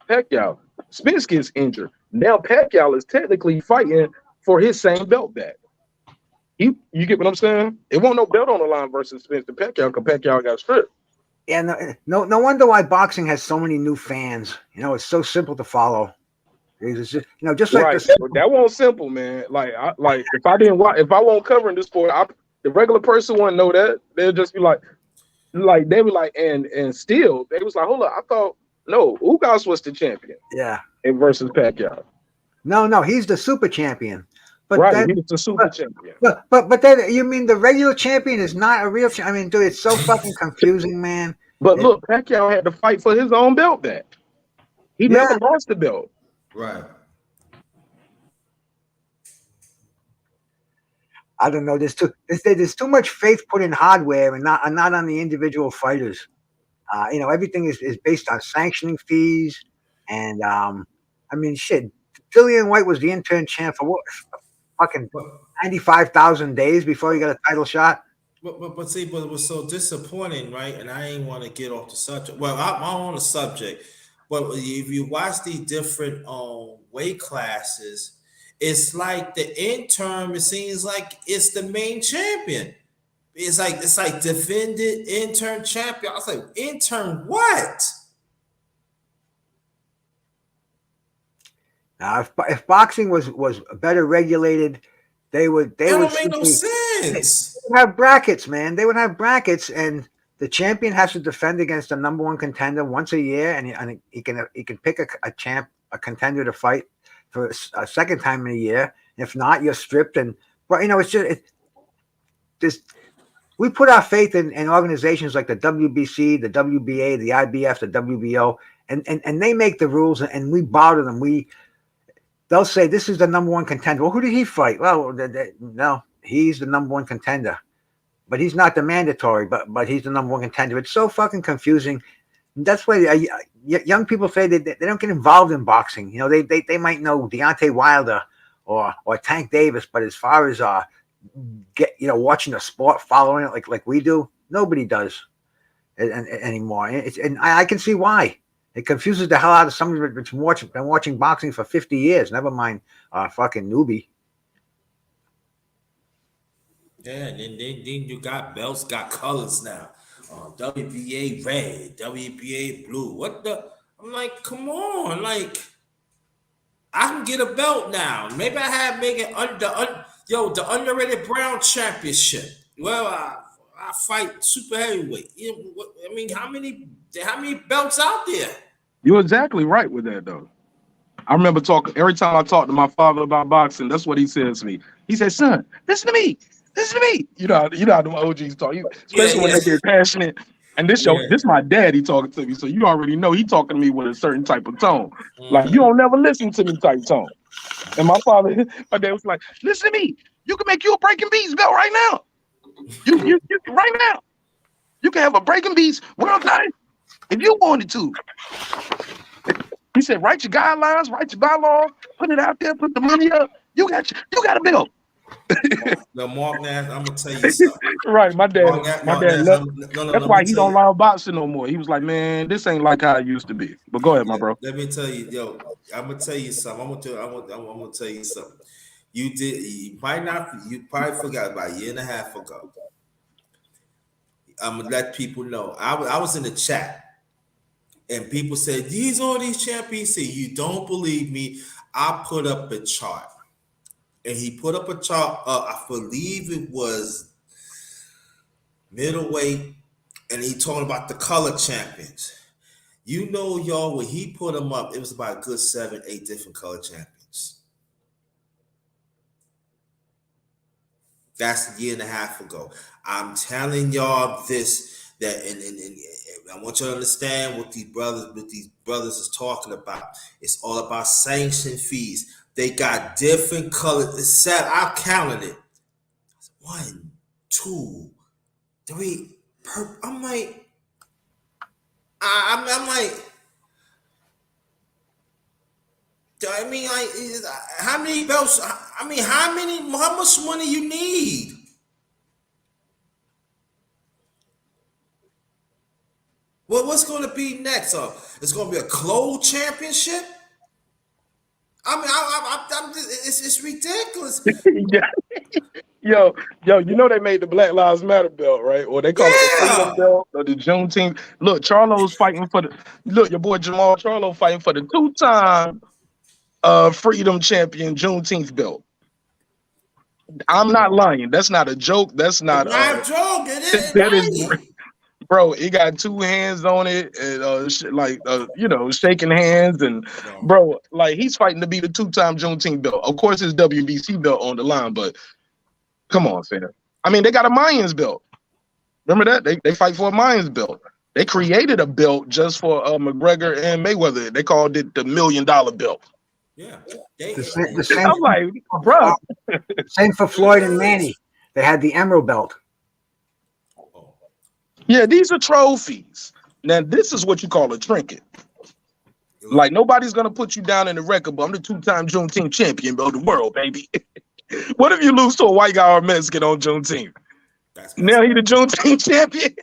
Pacquiao. Spence gets injured. Now Pacquiao is technically fighting for his same belt back. You get what I'm saying? It won't no belt on the line versus Spence and Pacquiao because Pacquiao got stripped. Yeah, no wonder why boxing has so many new fans. It's so simple to follow. It's just, just like that won't simple, man. Like if I won't cover in this sport, the regular person wouldn't know that. They'll just be like they were like, and still they was like, hold up, I thought no, Ugas was the champion. Yeah, and versus Pacquiao. No, he's the super champion. But right, he's the super champion. But then you mean the regular champion is not a real champion? I mean, dude, it's so fucking confusing, man. But look, Pacquiao had to fight for his own belt back. He never lost the belt. Right. I don't know. There's too much faith put in hardware and not on the individual fighters. Everything is based on sanctioning fees, and I mean, shit. Dillian White was the intern champ for what? Fucking But 95,000 days before he got a title shot. but see, but it was so disappointing, right? And I ain't want to get off the subject. Well, I'm on the subject, but if you watch the different weight classes, it's like the intern. It seems like it's the main champion. It's like defended intern champion. I was like, intern what? Now, if boxing was better regulated, they would That don't make no simply sense. have brackets, man. They would have brackets, and the champion has to defend against the number one contender once a year, and he can pick a contender to fight for a second time in a year. If not, you're stripped. And but it's just this. We put our faith in organizations like the WBC, the WBA, the IBF, the WBO, and they make the rules, and we bow to them. They'll say this is the number one contender. Well, who did he fight? Well, no, he's the number one contender, but he's not the mandatory. But he's the number one contender. It's so fucking confusing. That's why young people say they don't get involved in boxing. They might know Deontay Wilder or Tank Davis, but as far as watching the sport, following it like we do, nobody does anymore. And I can see why. It confuses the hell out of somebody that's been watching boxing for 50 years. Never mind fucking newbie. Yeah, and then you got belts, got colors now. WBA red, WBA blue. What the? I'm like, come on, like I can get a belt now. Maybe I make it the underrated brown championship. Well, I fight super heavyweight. I mean, how many belts out there? You're exactly right with that, though. I remember talking every time I talk to my father about boxing. That's what he says to me. He says, "Son, listen to me. Listen to me." You know how the OGs talk, especially when they get passionate. And this my daddy talking to me, so you already know he talking to me with a certain type of tone, like you don't never listen to me type tone. And my dad was like, "Listen to me. You can make you a Breaking Beats belt right now. You right now. You can have a Breaking Beats world title if you wanted to." He said, "Write your guidelines, write your bylaws, put it out there, put the money up. You got a bill." No, Mark Nash, I'm gonna tell you something. Right, my dad. No, That's why he don't allow boxing no more. He was like, "Man, this ain't like how it used to be." But go ahead, my bro. Let me tell you, I'm gonna tell you something. I'm gonna tell you something. You probably forgot about a year and a half ago. I'm gonna let people know. I was in the chat. And people said, these are these champions. See, you don't believe me. I put up a chart. And he put up a chart. I believe it was middleweight. And he talking about the color champions. Y'all, when he put them up, it was about a good 7, 8 different color champions. That's a year and a half ago. I'm telling y'all this. That and I want you to understand what these brothers is talking about. It's all about sanction fees. They got different colors. It's set. I counted it. 1, 2, 3. I'm like, I'm like. I mean, like, how many belts? I mean, how much money you need? Well, what's going to be next? It's going to be a closed championship. I mean, I'm just, it's ridiculous. Yo, they made the Black Lives Matter belt, right? Or they call it the Freedom belt or the Juneteenth. Look, Charlo's fighting for your boy Jamal Charlo fighting for the 2-time Freedom champion Juneteenth belt. I'm not lying. That's not a joke. That's not a joke. That is, bro. He got 2 hands on it, and shaking hands, and bro, like he's fighting to be the 2-time Juneteenth belt. Of course, his WBC belt on the line, but come on, fam. I mean, they got a Mayans belt. Remember that? They fight for a Mayans belt. They created a belt just for McGregor and Mayweather. They called it the $1 million belt. Yeah. The same, I'm like, bro. Same for Floyd and Manny. They had the Emerald belt. Yeah, these are trophies. Now, this is what you call a trinket. Like nobody's gonna put you down in the record, but I'm the 2-time Juneteenth champion of the world, baby. What if you lose to a white guy or a Mexican on Juneteenth? That's Now messed he the Juneteenth champion.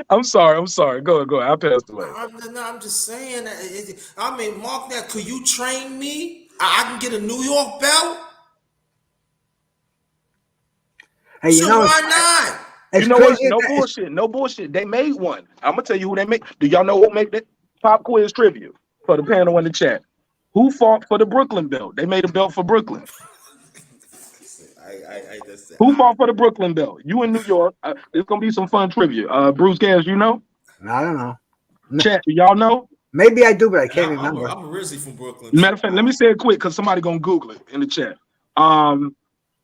I'm sorry. Go ahead. I passed away. I'm just saying that. I mean, Mark, that could you train me? I can get a New York belt. Hey, So why not? You it's know what? crazy. No bullshit. They made one. I'm gonna tell you who they made. Do y'all know who made that? Pop quiz trivia for the panel in the chat. Who fought for the Brooklyn belt? They made a belt for Brooklyn. Who fought for the Brooklyn belt? You in New York. It's gonna be some fun trivia. Bruce Gas, you know? I don't know. Chat, do y'all know? Maybe I do, but I can't I'm remember. originally from Brooklyn. Matter of fact, let me say it quick because somebody gonna Google it in the chat.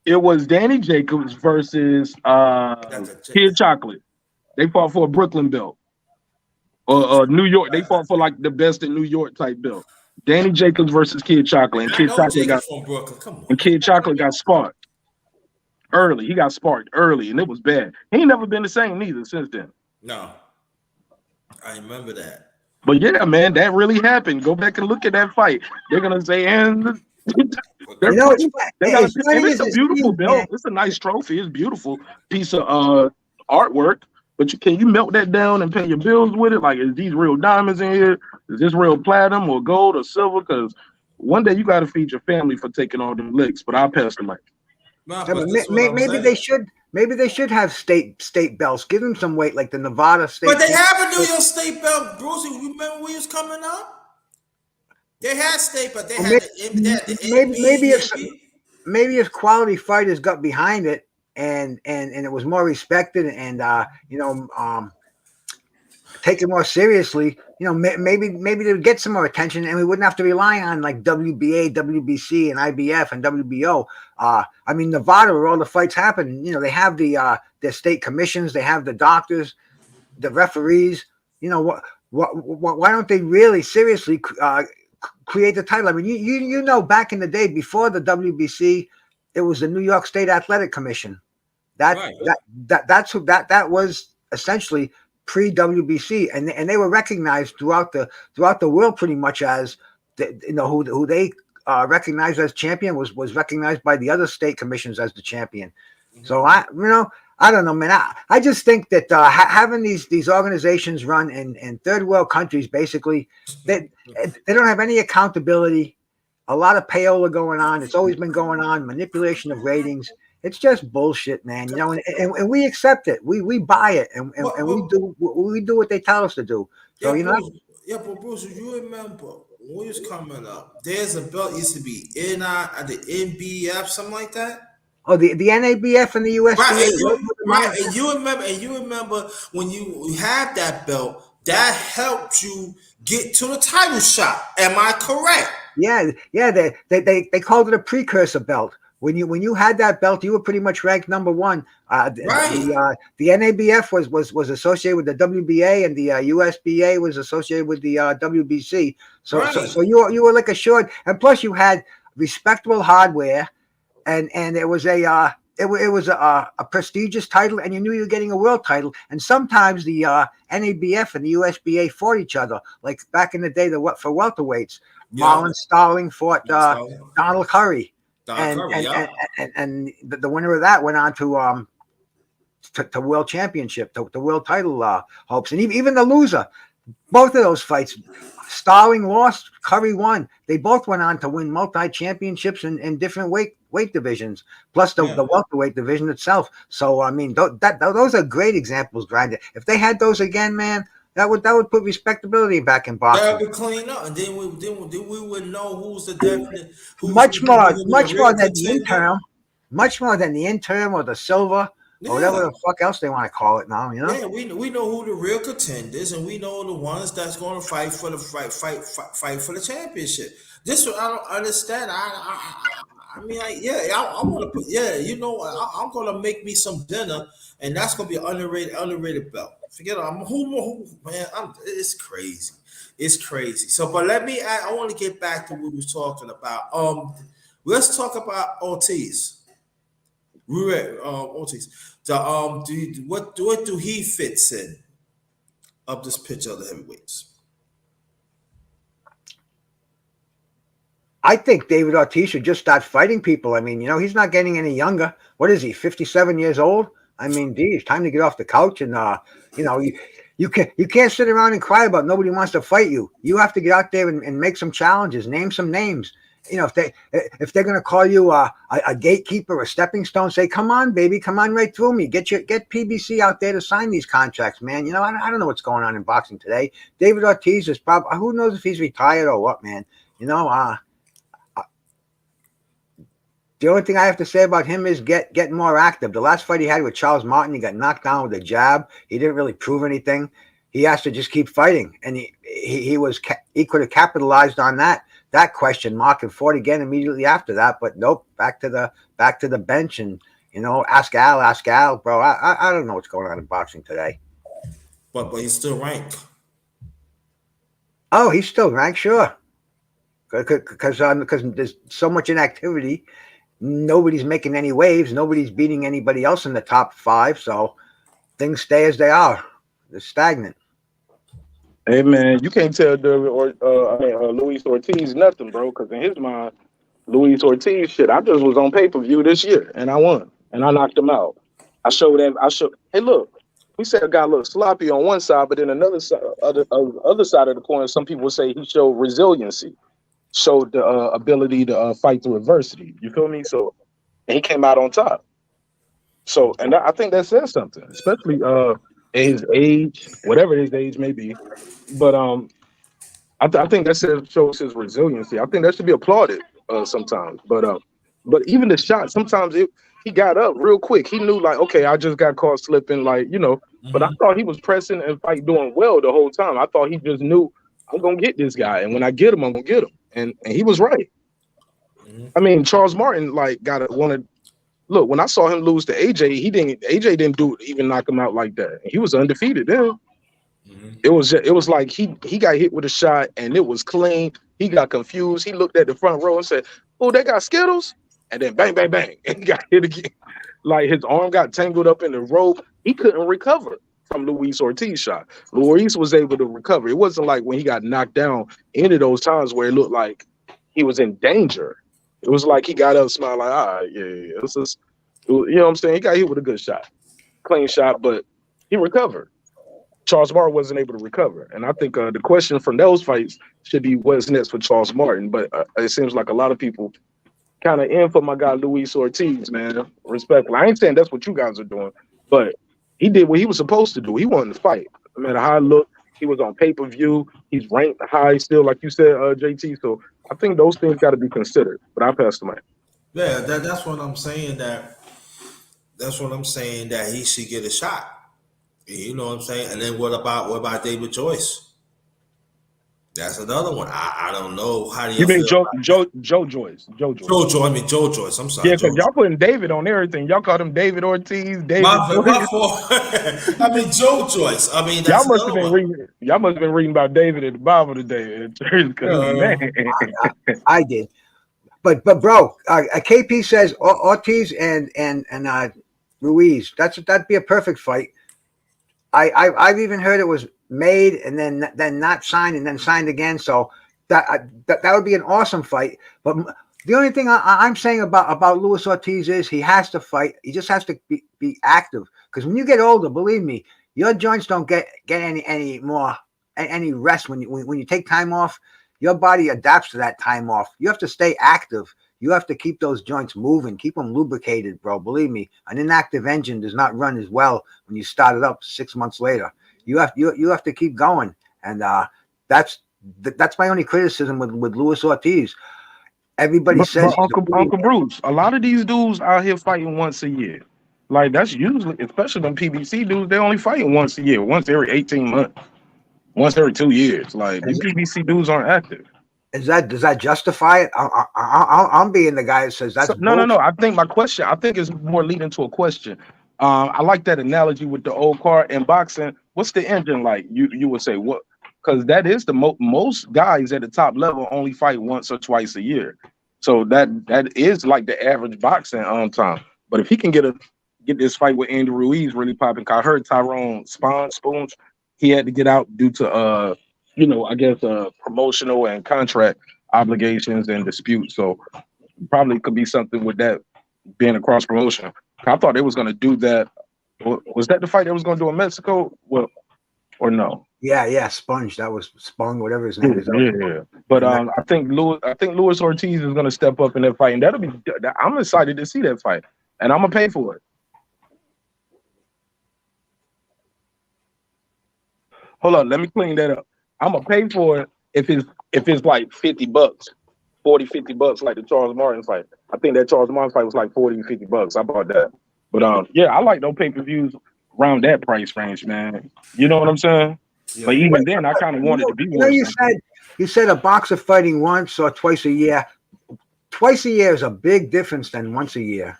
It was Danny Jacobs versus Kid Chocolate. They fought for a Brooklyn belt. Or New York. They fought for like the best in New York type belt. Danny Jacobs versus Kid Chocolate. And I Kid know Chocolate Jacobs from Brooklyn. Come on. and Kid Chocolate got sparked early. He got sparked early, and it was bad. He ain't never been the same neither since then. No. I remember that. But yeah, man, that really happened. Go back and look at that fight. They're gonna say, and it's a beautiful belt. It's a nice trophy. It's a beautiful piece of artwork. But can you melt that down and pay your bills with it? Like, is these real diamonds in here? Is this real platinum or gold or silver? Because one day you got to feed your family for taking all them licks. But I'll pass the mic. Maybe they should have state belts. Give them some weight, like the Nevada state. But they have a New York state belt, Bruce. You remember when he was coming up? They had state, but they had maybe if quality fighters got behind it and it was more respected and taken more seriously, maybe they would get some more attention and we wouldn't have to rely on like WBA, WBC, and IBF and WBO. I mean, Nevada, where all the fights happen, they have their state commissions, they have the doctors, the referees. Why don't they really seriously create the title? I mean, back in the day before the WBC, it was the New York State Athletic Commission. That was essentially pre-WBC, and they were recognized throughout the world pretty much as who they recognized as champion was recognized by the other state commissions as the champion. Mm-hmm. So I don't know, man. I just think that having these organizations run in third world countries, basically, they don't have any accountability. A lot of payola going on. It's always been going on. Manipulation of ratings. It's just bullshit, man. And we accept it. We buy it, and we do what they tell us to do. So but Bruce, you remember when we was coming up? There's a belt used to be the NBF, something like that. Oh, the NABF and the USBA. Right, and you remember when you had that belt, that helped you get to the title shot. Am I correct? Yeah. They called it a precursor belt. When you had that belt, you were pretty much ranked number one. Right. The NABF was associated with the WBA, and the USBA was associated with the WBC. So you were like assured, and plus you had respectable hardware, and it was a prestigious title, and you knew you were getting a world title. And sometimes the NABF and the USBA fought each other, like back in the day. For welterweights, Marlon Starling fought Donald Curry. And the winner of that went on to world championship, to world title hopes, and even the loser. Both of those fights, Starling lost, Curry won. They both went on to win multi-championships in different weight divisions, plus the welterweight division itself. So I mean, those are great examples, Grinda. If they had those again, man, that would put respectability back in boxing. That would clean up, and then we would know who's the definite. Much more than the interim. Much more than the interim or the silver or whatever the fuck else they want to call it now. Yeah, we know who the real contenders, and we know the ones that's going to fight for the fight for the championship. This one I don't understand. I want to put. I'm going to make me some dinner, and that's going to be an underrated belt. Forget it. It's crazy. It's crazy. So, but I want to get back to what we was talking about. Let's talk about Ortiz. Ortiz. What do he fits in of this picture of the heavyweights? I think David Ortiz should just start fighting people. I mean, he's not getting any younger. What is he, 57 years old? I mean, geez, time to get off the couch and you know, you can't sit around and cry about nobody wants to fight you. You have to get out there and make some challenges, name some names. If they're gonna call you a gatekeeper, a stepping stone, say, come on, baby, come on right through me. Get PBC out there to sign these contracts, man. I don't know what's going on in boxing today. David Ortiz is probably, who knows if he's retired or what, man. The only thing I have to say about him is get more active. The last fight he had with Charles Martin, he got knocked down with a jab. He didn't really prove anything. He has to just keep fighting, and he could have capitalized on that question mark and fought again immediately after that. But nope, back to the bench and ask Al, bro. I don't know what's going on in boxing today. But he's still ranked. Oh, he's still ranked, sure. Because there's so much inactivity. Nobody's making any waves. Nobody's beating anybody else in the top 5. So things stay as they are. They're stagnant. Hey man, you can't tell Luis Ortiz nothing, bro. Because in his mind, Luis Ortiz shit. I just was on pay-per-view this year and I won and I knocked him out. Hey, look, we said a guy looked sloppy on one side, but then another side, other side of the coin, some people say he showed resiliency. Showed the ability to fight through adversity. You feel me? So, and he came out on top. So, and I think that says something, especially at his age, whatever his age may be. But I think that shows his resiliency. I think that should be applauded sometimes. But even the shot, sometimes he got up real quick. He knew like, okay, I just got caught slipping, like Mm-hmm. But I thought he was pressing and doing well the whole time. I thought he just knew I'm gonna get this guy, and when I get him, I'm gonna get him. And he was right. Mm-hmm. I mean, Charles Martin look, when I saw him lose to AJ, AJ didn't even knock him out like that. He was undefeated then. Mm-hmm. It was like he got hit with a shot and it was clean. He got confused. He looked at the front row and said, "Oh, they got Skittles," and then bang, bang, bang, and he got hit again. Like his arm got tangled up in the rope. He couldn't recover from Luis Ortiz shot. Luis was able to recover. It wasn't like when he got knocked down any of those times where it looked like he was in danger. It was like he got up, smiled like, all right, yeah. It was just, you know what I'm saying? He got hit with a good shot, clean shot, but he recovered. Charles Martin wasn't able to recover. And I think the question from those fights should be what's next for Charles Martin. But it seems like a lot of people kind of in for my guy Luis Ortiz, man. Respectfully. I ain't saying that's what you guys are doing, but he did what he was supposed to do. He wanted to fight. No matter how it looked, he was on pay-per-view. He's ranked high still, like you said, JT. So I think those things got to be considered. But I passed the mic. Yeah, that's what I'm saying. That's what I'm saying, that he should get a shot. You know what I'm saying? And then what about David Joyce? That's another one. I don't know. How do You you mean feel? Joe Joyce? Joe Joyce. I'm sorry. Yeah, because y'all putting David on everything. Y'all called him David Ortiz, David Joyce. My fault. I mean Joe Joyce. I mean that's Y'all must have another been one. reading. Y'all must have been reading about David in the Bible today in church. Man, I did. But bro, KP says Ortiz and Ruiz. That'd be a perfect fight. I've even heard it was made and then not signed and then signed again. So that would be an awesome fight. But the only thing I'm saying about Luis Ortiz is he has to fight. He just has to be active, because when you get older, believe me, your joints don't get any more any rest when you take time off. Your body adapts to that time off. You have to stay active. You have to keep those joints moving, keep them lubricated, bro. Believe me, an inactive engine does not run as well when you start it up 6 months later. You have to keep going, and that's my only criticism with Luis Ortiz. Everybody says Uncle Bruce, a lot of these dudes out here fighting once a year. Like that's usually, especially them PBC dudes, they only fighting once a year, once every 18 months, once every 2 years. Like these PBC dudes aren't active. does that justify it? I'm being the guy that says that's no. I think it's more leading to a question. I like that analogy with the old car in boxing. What's the engine like? You would say what? Because that is the most guys at the top level only fight once or twice a year. So that is like the average boxing time. But if he can get this fight with Andy Ruiz really popping, I heard Tyrone Spoons, he had to get out due to I guess promotional and contract. obligations and disputes. So probably could be something with that being a cross promotion. I thought they was gonna do that. Was that the fight they was gonna do in Mexico? Well, or no? Yeah, Sponge. That was Spung, whatever his Yeah, name is. yeah. But I think Luis Ortiz is gonna step up in that fight, and that'll be. I'm excited to see that fight, and I'm gonna pay for it. Hold on, let me clean that up. I'm gonna pay for it if it's like $50, 40, $50 like the Charles Martin fight. I think that Charles Martin fight was like 40, $50. I bought that. But yeah, I like those pay-per-views around that price range, man. You know what I'm saying? Yeah. But even then, I kind of wanted to be more. You said a boxer fighting once or twice a year. Twice a year is a big difference than once a year.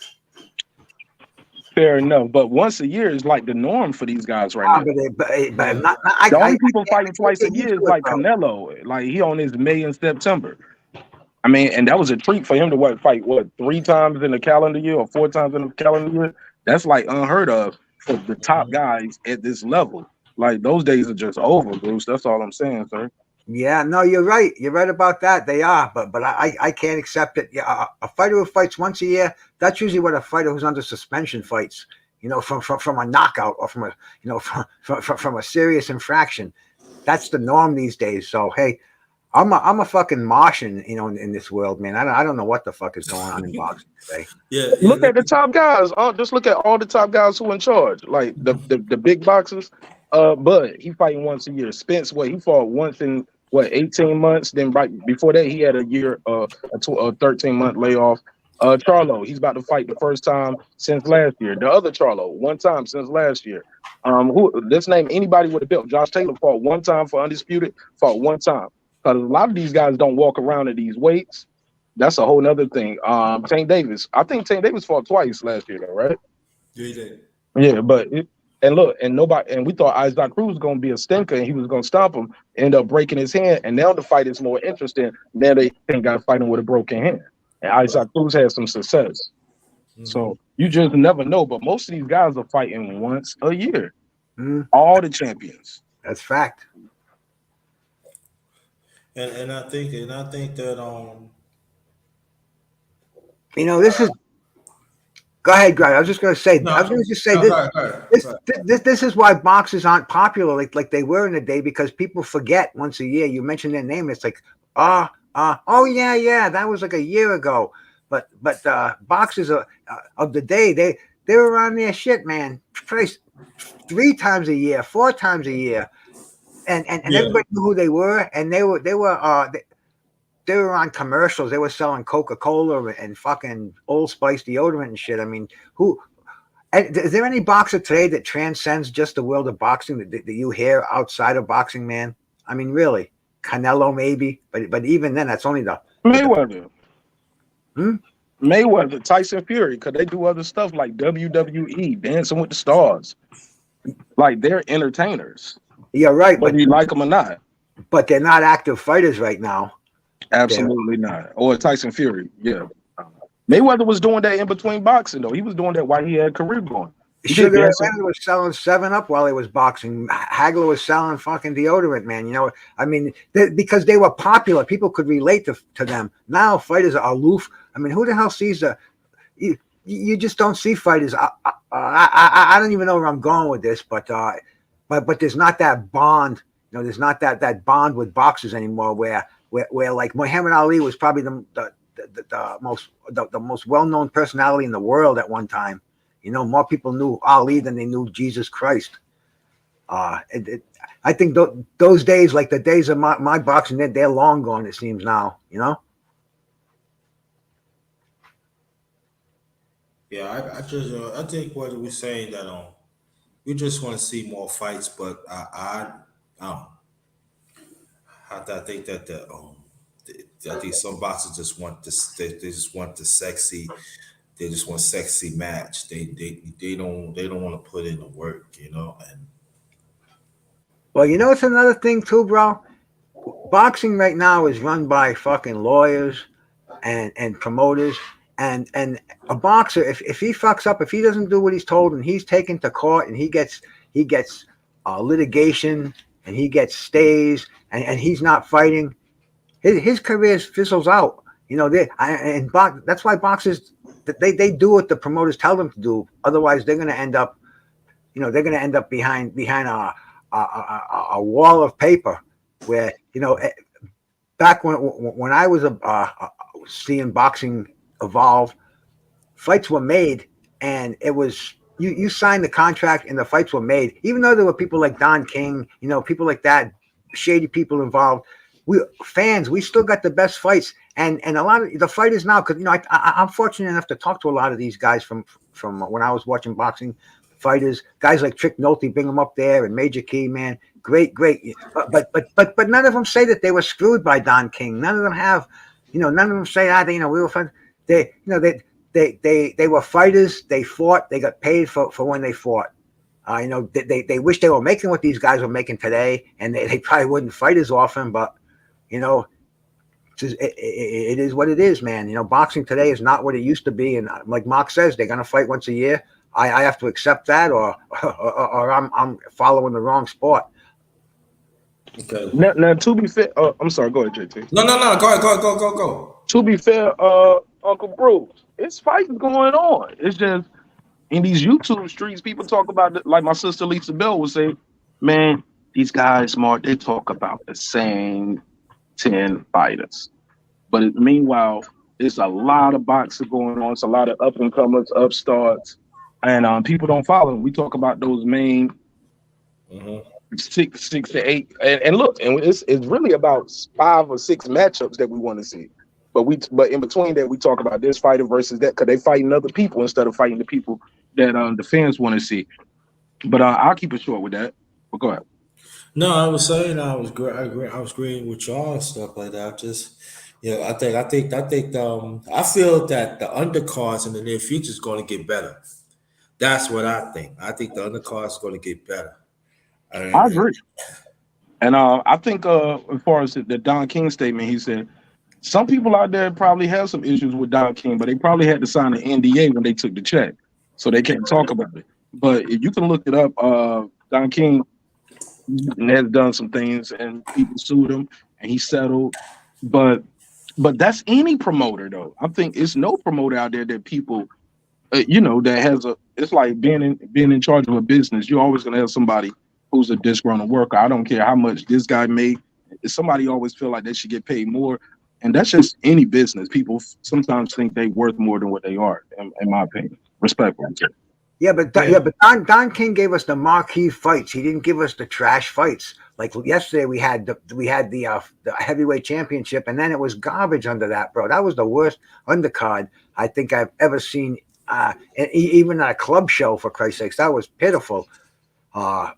Fair enough, but once a year is like the norm for these guys right now. The only people fighting twice a year is like Canelo. Like he on his May and September. I mean, and that was a treat for him to fight 3 times in the calendar year or 4 times in the calendar year. That's like unheard of for the top guys at this level. Like those days are just over, Bruce. That's all I'm saying, sir. Yeah, no, you're right. You're right about that. They are, but I can't accept it. Yeah, a fighter who fights once a year, that's usually what a fighter who's under suspension fights. You know, from a knockout or from a serious infraction. That's the norm these days. So hey, I'm a fucking Martian, you know, in this world, man. I don't know what the fuck is going on in boxing today. Yeah. Look at the top guys. Just look at all the top guys who in charge, like the big boxers. But he fighting once a year. Spence, he fought once in 18 months. Then right before that, he had a year, a 13-month layoff. Charlo, he's about to fight the first time since last year. The other Charlo, one time since last year. Let's name anybody with a belt. Josh Taylor fought one time for Undisputed. Fought one time. Because a lot of these guys don't walk around at these weights. That's a whole nother thing. Tank Davis. I think Tank Davis fought twice last year, though, right? Yeah, he did. Yeah, but we thought Isaac Cruz was gonna be a stinker and he was gonna stop him, end up breaking his hand, and now the fight is more interesting. Now they got fighting with a broken hand. And Isaac Cruz had some success. Mm-hmm. So you just never know. But most of these guys are fighting once a year. Mm-hmm. All the champions. That's fact. And I think that you know, this is. Go ahead, Greg. I was just going to say. This is why boxers aren't popular like they were in the day, because people forget once a year. You mention their name, it's like, oh yeah, that was like a year ago. But boxers of the day, they were on their shit, man. 3 times a year, 4 times a year, and everybody knew who they were, and they were on commercials. They were selling Coca-Cola and fucking Old Spice deodorant and shit. I mean, is there any boxer today that transcends just the world of boxing that you hear outside of boxing, man? I mean, really, Canelo maybe, but even then, that's only the Mayweather. Mayweather, Tyson Fury, because they do other stuff like WWE, Dancing with the Stars. Like they're entertainers. Yeah, right. Whether you like them or not. But they're not active fighters right now. Absolutely not. Or Tyson Fury, yeah. Mayweather was doing that in between boxing, though. He was doing that while he had a career going. Sugar Ray was selling 7-Up while he was boxing. Hagler was selling fucking deodorant, man. You know, I mean, because they were popular, people could relate to them. Now fighters are aloof. I mean, who the hell sees you just don't see fighters. I don't even know where I'm going with this, but there's not that bond. You know, there's not that bond with boxers anymore. Where like Muhammad Ali was probably the most well-known personality in the world at one time. You know, more people knew Ali than they knew Jesus Christ. I think those days, like the days of my boxing, they're long gone. It seems now. You know. Yeah, I think what we're saying that we just want to see more fights, but I think that I think some boxers just want this. They just want the sexy. They just want sexy match. They don't want to put in the work, you know. And well, you know, it's another thing too, bro. Boxing right now is run by fucking lawyers and promoters. And a boxer, if he fucks up, if he doesn't do what he's told, and he's taken to court, and he gets litigation, and he gets stays, and he's not fighting, his career fizzles out. You know, that's why boxers they do what the promoters tell them to do. Otherwise, they're going to end up, they're going to end up behind a wall of paper where, back when I was seeing boxing evolve, fights were made, and it was you signed the contract and the fights were made. Even though there were people like Don King, people like that, shady people involved. We still got the best fights, and a lot of the fighters now, because I'm fortunate enough to talk to a lot of these guys from when I was watching boxing fighters, guys like Trick Nolte, bring them up there, and Major Key, man, great, but none of them say that they were screwed by Don King. None of them have, none of them say we were fun. They, they were fighters. They fought. They got paid for when they fought. They wish they were making what these guys were making today, and they probably wouldn't fight as often. But you know, it is what it is, man. Boxing today is not what it used to be. And like Mark says, they're gonna fight once a year. I have to accept that, or I'm following the wrong sport. Okay. Now, to be fair, I'm sorry. Go ahead, JT. No. Go ahead. Go. To be fair, Uncle Bruce, it's fighting going on. It's just in these YouTube streets, people talk about it, like my sister Lisa Bell would say, man, these guys, Mark, they talk about the same 10 fighters. But meanwhile, there's a lot of boxing going on. It's a lot of up and comers, upstarts, and people don't follow. We talk about those main Mm-hmm. six to eight, and look, and it's really about 5 or 6 matchups that we want to see. But in between that, we talk about this fighter versus that because they fighting other people instead of fighting the people that the fans want to see. But I'll keep it short with that. But go ahead. No, I was saying I was agreeing with y'all and stuff like that. Just I feel that the undercards in the near future is going to get better. That's what I think. I think the undercards is going to get better. I And agree, and I think as far as the Don King statement, he said some people out there probably have some issues with Don King, but they probably had to sign an NDA when they took the check, so they can't talk about it. But if you can look it up, Don King has done some things, and people sued him, and he settled. But that's any promoter though. I think it's no promoter out there that people, that has a. It's like being in charge of a business. You're always gonna have somebody who's a disgruntled worker. I don't care how much this guy make. Somebody always feel like they should get paid more, and that's just any business. People sometimes think they worth more than what they are. In my opinion, respectfully. yeah, But Don King gave us the marquee fights. He didn't give us the trash fights. Like yesterday, we had the heavyweight championship, and then it was garbage under that, bro. That was the worst undercard I think I've ever seen. Even at a club show, for Christ's sakes, that was pitiful. Uh,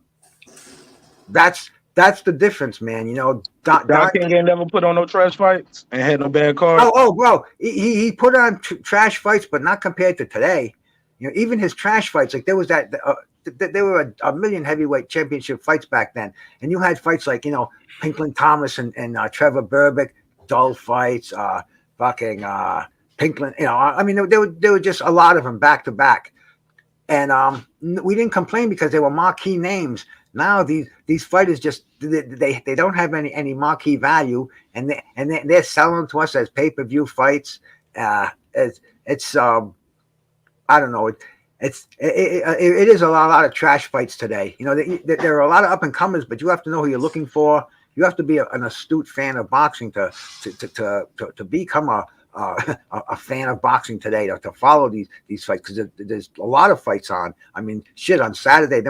that's the difference, man. Don King ain't never put on no trash fights and had no bad cards. Bro, he put on trash fights, but not compared to today. Even his trash fights, like there was there were a million heavyweight championship fights back then, and you had fights like Pinklin Thomas and Trevor Berbick, dull fights, fucking Pinklin. I mean, there were just a lot of them back to back, and we didn't complain because they were marquee names. Now these fighters just they don't have any marquee value, and they're selling to us as pay-per-view fights. It's I don't know. It is a lot of trash fights today. There are a lot of up and comers, but you have to know who you're looking for. You have to be an astute fan of boxing to become a fan of boxing today, to follow these fights, because there's a lot of fights on. I mean, shit, on Saturday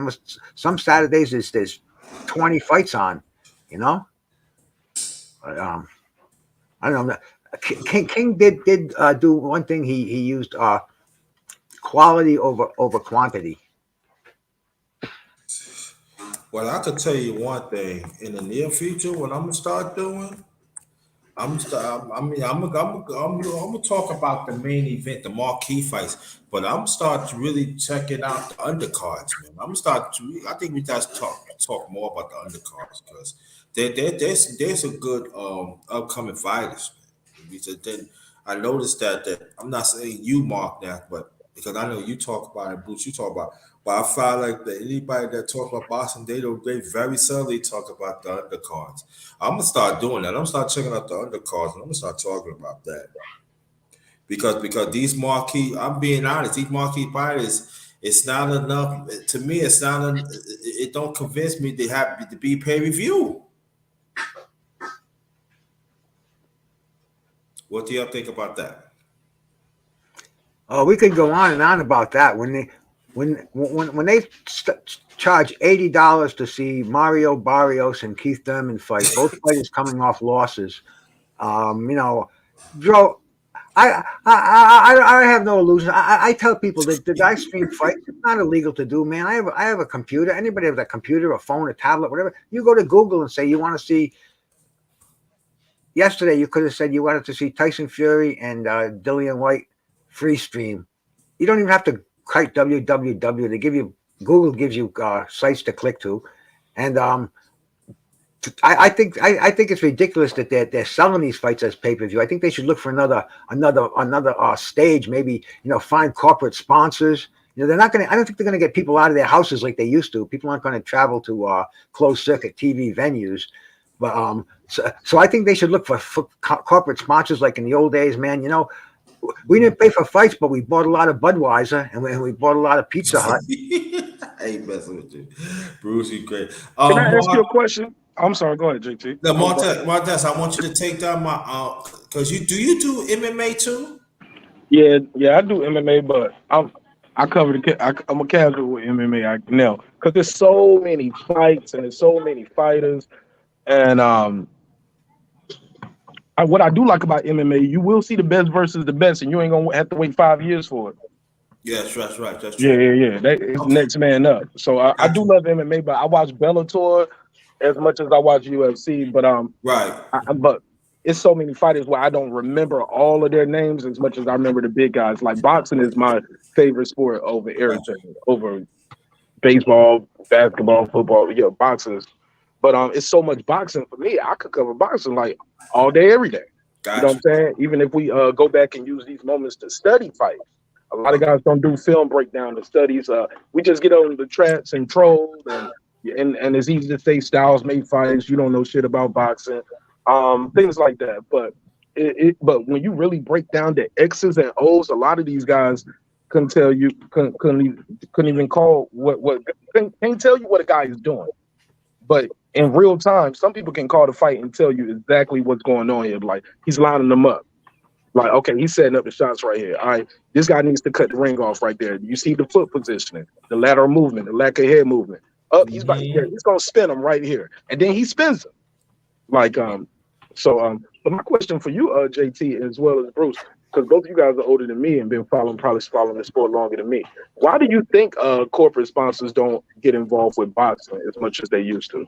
some Saturdays there's 20 fights on. But, I don't know. King did do one thing. He used quality over quantity. well, I could tell you one thing. In the near future, what I'm gonna start doing, I mean, I'm gonna talk about the main event, the marquee fights, but I'm start to really checking out the undercards, man. I'm gonna start to. I think we just talk more about the undercards because there's some good upcoming fighters, man. Then I noticed that I'm not saying you, Mark, that, but because I know you talk about it, Bruce. You talk about, but I find like that anybody that talks about boxing, they very seldom talk about the undercards. I'm gonna start doing that. I'm gonna start checking out the undercards, and I'm gonna start talking about that because these marquee, I'm being honest, these marquee fighters, it's not enough to me. It's not. It don't convince me to have to be pay review. What do y'all think about that? Oh, we could go on and on about that. When they charge $80 to see Mario Barrios and Keith Thurman fight, both fighters coming off losses. You know, Joe, I have no illusions. I tell people that I stream fights. It's not illegal to do, man. I have a computer. Anybody has a computer, a phone, a tablet, whatever. You go to Google and say you want to see. Yesterday, you could have said you wanted to see Tyson Fury and Dillian White free stream. You don't even have to type www. They give you Google gives you sites to click to, and I think it's ridiculous that they're selling these fights as pay per view. I think they should look for another stage. Maybe find corporate sponsors. They're not going to. I don't think they're going to get people out of their houses like they used to. People aren't going to travel to closed circuit TV venues. But so I think they should look for corporate sponsors like in the old days, man. We didn't pay for fights, but we bought a lot of Budweiser and we bought a lot of Pizza Hut. I ain't messing with you, Bruce. You great. Can I ask you Mark, a question? I'm sorry. Go ahead, JT. no, Martez, I want you to take down my because you do MMA too. Yeah, I do MMA, but I cover I'm a casual with MMA. I know because there's so many fights and there's so many fighters, and what I do like about MMA, you will see the best versus the best, and you ain't gonna have to wait 5 years for it. Yes, that's right. That's Yeah, true. yeah, yeah. That is the Okay, next man up. So I got do you. love MMA, but I watch Bellator as much as I watch UFC. But Right. but it's so many fighters where I don't remember all of their names as much as I remember the big guys. Like boxing is my favorite sport over Got everything, over baseball, basketball, football. Yeah, boxing is. But it's so much boxing for me. I could cover boxing like all day, every day. You know got what you. I'm saying? Even if we go back and use these moments to study fights. A lot of Okay. guys don't do film breakdown to studies. We just get on the tracks and troll, and it's easy to say Styles made fights. You don't know shit about boxing, things like that. But when you really break down the X's and O's, a lot of these guys couldn't tell you couldn't even call what can't tell you what a guy is doing. But in real time, some people can call the fight and tell you exactly what's going on here. Like he's lining them up. Like, okay, he's setting up the shots right here. All right, this guy needs to cut the ring off right there. You see the foot positioning, the lateral movement, the lack of head movement. Up, he's about here. Hmm. He's gonna spin him right here, and then he spins him. Like But my question for you, JT, as well as Bruce, because both of you guys are older than me and been probably following the sport longer than me. Why do you think corporate sponsors don't get involved with boxing as much as they used to?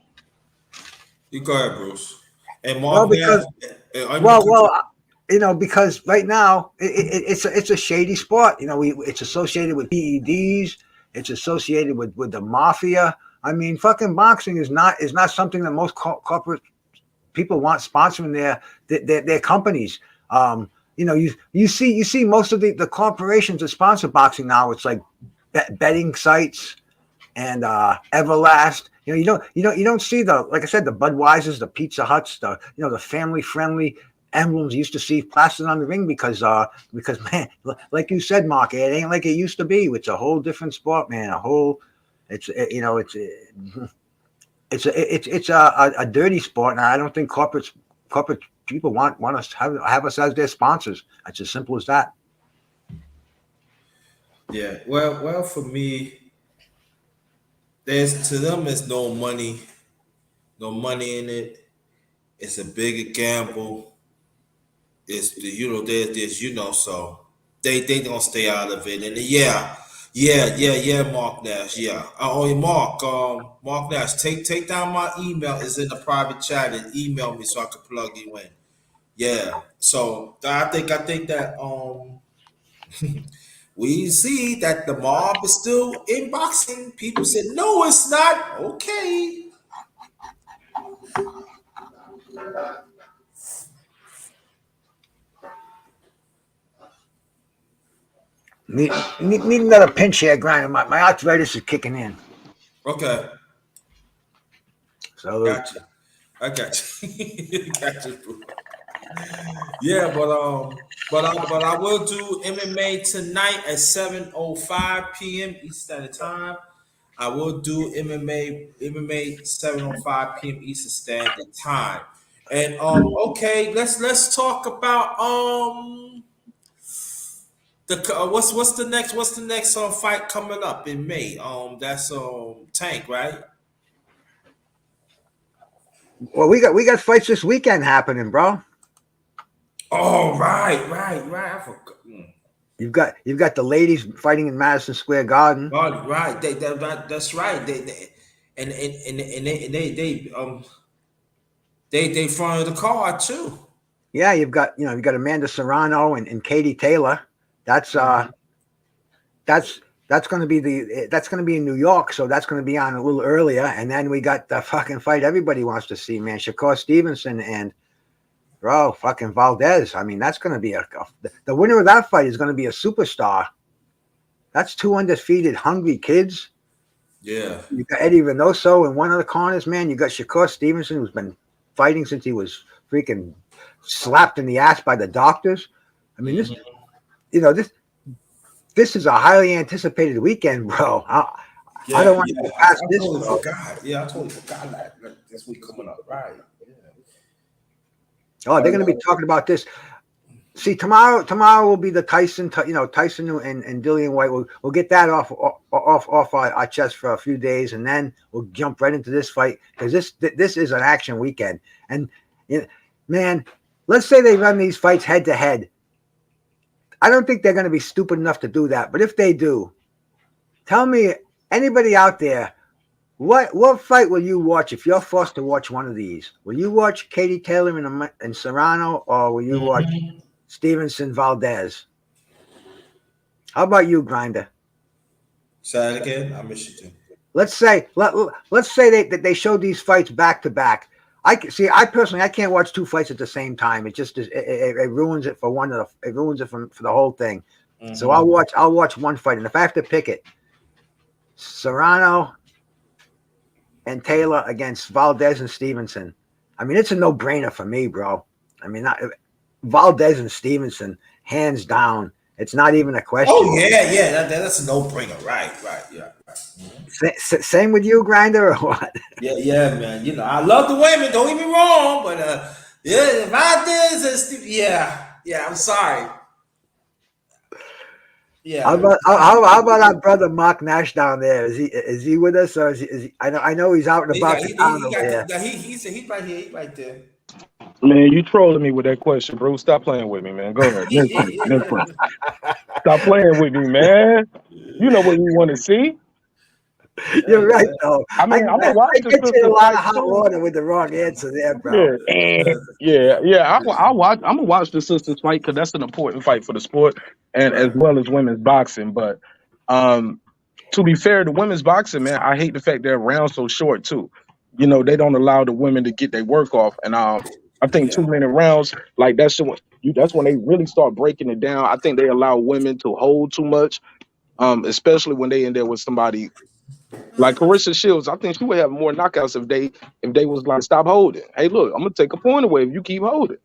You go ahead, Bruce. And Well, Mark, because I'm gonna well, cut you. well, because right now it's a shady sport. It's associated with PEDs. It's associated with the mafia. I mean, fucking boxing is not something that most corporate people want sponsoring their companies. You see most of the corporations that sponsor boxing now. It's like betting sites and Everlast. You don't see the, like I said, the Budweisers, the Pizza Huts, the family friendly emblems you used to see plastered on the ring because man, like you said, Mark, it ain't like it used to be. It's a whole different sport, man. It's it's a dirty sport, and I don't think corporate people want us have us as their sponsors. It's as simple as that. Yeah. Well, for me, there's to them, there's no money in it. It's a bigger gamble. It's the there's so they gonna stay out of it. And yeah, Mark Nash, yeah. Oh, Mark Nash, take down my email. It's in the private chat and email me so I can plug you in. Yeah. So I think that we see that the mob is still in boxing. People said no, it's not. Okay. Need another pinch here, Grinder. My arthritis is kicking in. Okay, So got you. I got you. Got you. Bro. Yeah, but I will do MMA tonight at 7:05 p.m. Eastern Standard Time. I will do MMA 7:05 p.m. Eastern Standard Time. And okay, let's talk about what's the next fight coming up in May? That's Tank, right? well, we got fights this weekend happening, bro. Oh, right. I forgot. You've got the ladies fighting in Madison Square Garden. Right. That's right. They front of the card too. Yeah, you've got Amanda Serrano and Katie Taylor. That's Mhm. that's that's going to be in New York, so that's going to be on a little earlier. And then we got the fucking fight everybody wants to see, man. Shakur Stevenson and bro, fucking Valdez. I mean, that's going to be the winner of that fight is going to be a superstar. That's two undefeated, hungry kids. Yeah. You got Eddie Reynoso in one of the corners, man. You got Shakur Stevenson, who's been fighting since he was freaking slapped in the ass by the doctors. I mean, Mhm. this is a highly anticipated weekend, bro. I don't want to Yeah. get I past this, totally bro. forgot. Yeah, I totally forgot that this week coming up. Right. Yeah. Oh, they're going to be talking about this. See, tomorrow will be the Tyson and Dillian White. We'll get that off our chest for a few days, and then we'll jump right into this fight because this is an action weekend. And man, let's say they run these fights head to head. I don't think they're going to be stupid enough to do that, but if they do, tell me, anybody out there, what fight will you watch if you're forced to watch one of these? Will you watch Katie Taylor and Serrano, or will you watch Mhm. Stevenson Valdez? How about you, Grinder? Say it again. I miss you too. Let's say they showed these fights back to back. I personally I can't watch two fights at the same time. It ruins it for it ruins it for the whole thing. So Hmm. I'll watch one fight, and if I have to pick it, Serrano and Taylor against Valdez and Stevenson. I mean, it's a no brainer for me, bro. I mean, Valdez and Stevenson, hands down. It's not even a question. Oh yeah. That's a no brainer. Right. Yeah. Right. Mhm. Same with you, Grinder, or what? Yeah, man. I love the women. Don't get me wrong, but yeah, if I did, yeah. I'm sorry. How Yeah. about how about our brother Mark Nash down there? Is he with us, or is he? I know he's out and He about got the town he over got here. he's right here. He's right there. Man, you trolling me with that question, bro. Stop playing with me, man. Go ahead. Next question. Stop playing with me, man. You know what you want to see. You're right, though. I I, mean, I'm I gonna watch I the get you in a sisters lot fight of hot too. water with the wrong answer there, bro. Yeah, yeah. I'll watch. I'm gonna watch the sisters fight because that's an important fight for the sport and as Right. well as women's boxing. But um, to be fair, the women's boxing, man, I hate the fact they're round so short too. They don't allow the women to get their work off, and I think Yeah. 2 minute rounds, like that's when they really start breaking it down. I think they allow women to hold too much, especially when they in there with somebody like Carissa Shields. I think she would have more knockouts if they was like stop holding. Hey, look, I'm gonna take a point away if you keep holding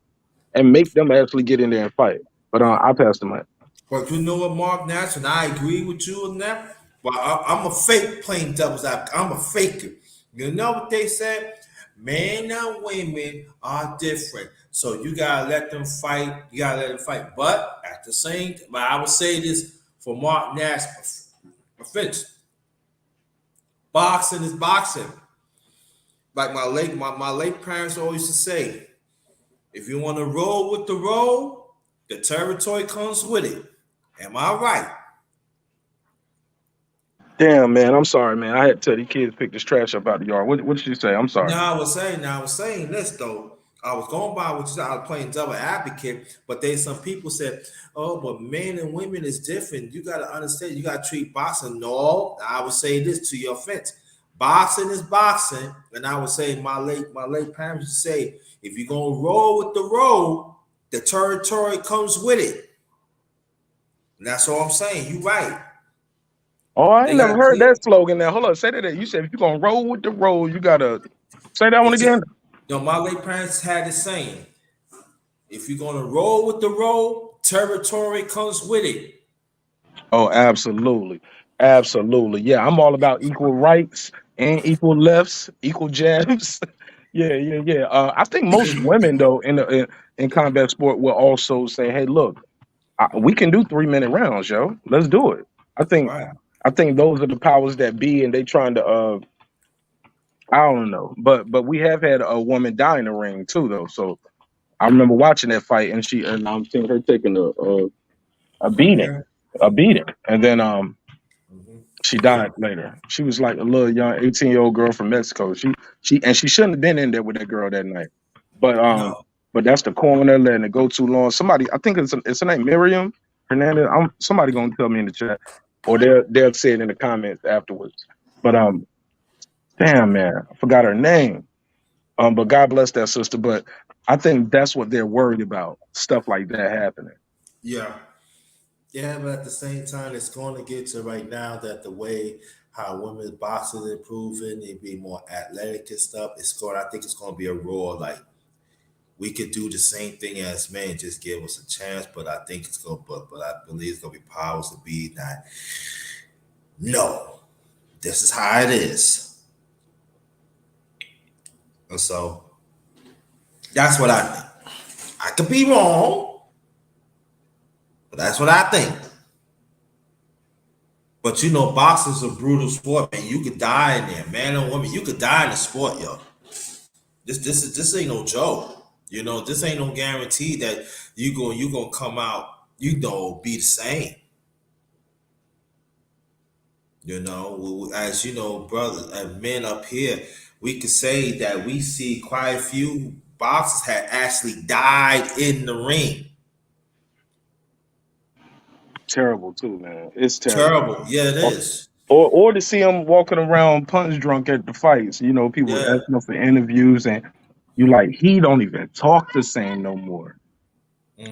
and make them actually get in there and fight. But I'll pass the mic. But you know what, Mark Nash, and I agree with you on that. But I'm a fake playing devil's advocate. I'm a faker. You know what they said? Men and women are different. So you gotta let them fight. You gotta let them fight. But at the same time, but I would say this for Mark Nash offense. Boxing is boxing. Like my late parents always used to say, if you want to roll with the roll, the territory comes with it. Am I right? Damn, man, I'm sorry, man. I had to tell these kids pick this trash up out the yard. What did you say? I'm sorry. Now I was saying this though. I was going by what you said. I was playing double advocate, but there's some people said, "Oh, but men and women is different. You got to understand. You got to treat boxing." No, I would say this to your offense. Boxing is boxing, and I would say my late parents would say, if you're gonna roll with the roll, the territory comes with it. And that's all I'm saying. You right. Oh, I They ain't never got heard clear. that slogan. Now, hold on, say that. You said if you're gonna roll with the roll, you gotta say that one It's just, again. my late parents had the saying: if you're gonna roll with the roll, territory comes with it. Oh, absolutely, absolutely. Yeah, I'm all about equal rights and equal lefts, equal jabs. Yeah, yeah, yeah. I think most women though in combat sport will also say, "Hey, look, we can do 3 minute rounds, yo. Let's do it." I think Right. I think those are the powers that be, and they trying to I don't know, but we have had a woman die in the ring too, though. So I remember watching that fight, and I'm seeing her taking a Oh beating, yeah. and then Hmm. she Yeah. died later. She was like a little young 18-year-old girl from Mexico. She shouldn't have been in there with that girl that night. But No. that's the corner letting it go too long. Somebody, I think it's her name Miriam Hernandez. Somebody gonna tell me in the chat, or they'll say it in the comments afterwards. But damn man, I forgot her name. But God bless that sister. But I think that's what they're worried about. Stuff like that happening. Yeah. Yeah, but at the same time, it's going to get to right now that the way how women's boxing is improving, it be more athletic and stuff. It's going. I think it's going to be a raw. Like we could do the same thing as men, just give us a chance. But I think it's going. But I believe it's going to be powers to be that. No, this is how it is, and so that's what I think. I could be wrong, but that's what I think. But boxing's a brutal sport, man. You could die in there, man or woman. You could die in the sport, yo. This ain't no joke. This ain't no guarantee that you gonna come out, be the same. As you know, brothers and men up here, we could say that we see quite a few boxers had actually died in the ring. Terrible too, man. It's terrible. Terrible. Yeah, it Or is. or to see him walking around punch drunk at the fights. People Yeah. asking him for interviews, and you like he don't even talk the same no more.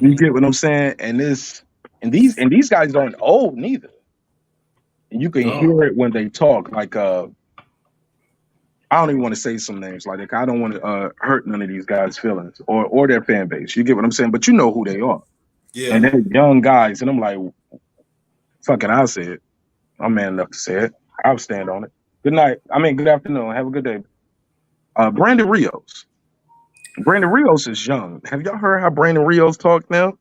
You Hmm. get what I'm saying? And these guys aren't old neither. And you can No. hear it when they talk. Like I don't even want to say some names like that. 'Cause I don't want to hurt none of these guys' feelings or their fan base. You get what I'm saying? But you know who they are, and Yeah. they're young guys. And I'm like, fuck it, I'll say it. I'm man enough to say it. I'll stand on it. Good night. I mean, good afternoon. Have a good day. Brandon Rios. Brandon Rios is young. Have y'all heard how Brandon Rios talk now?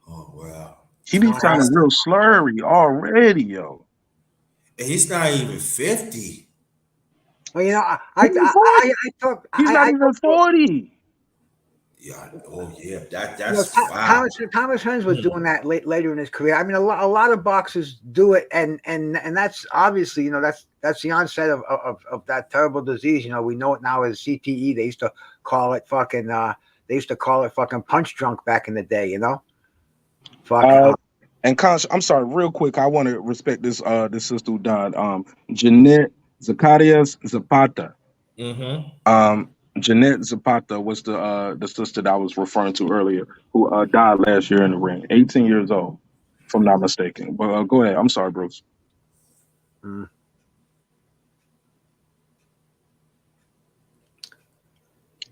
Oh wow. He be sounding real slurry already, yo. And he's not even 50. Well, He's 40. He's not I even talked to 40. Yeah. Oh yeah. you know, That's wow. Thomas Hearns was Hmm. doing that later in his career. I mean, a lot of boxers do it, and that's obviously, that's the onset of that terrible disease. We know it now as CTE. They used to call it fucking. They used to call it fucking punch drunk back in the day. Fucking. Uh, and I'm sorry, real quick. I want to respect this sister who died. Jeanette Zacarias Zapata. Mm-hmm. Um, Jeanette Zapata was the sister that I was referring to earlier, who died last year in the ring, 18 years old, if I'm not mistaken. But go ahead. I'm sorry, Bruce. Mm.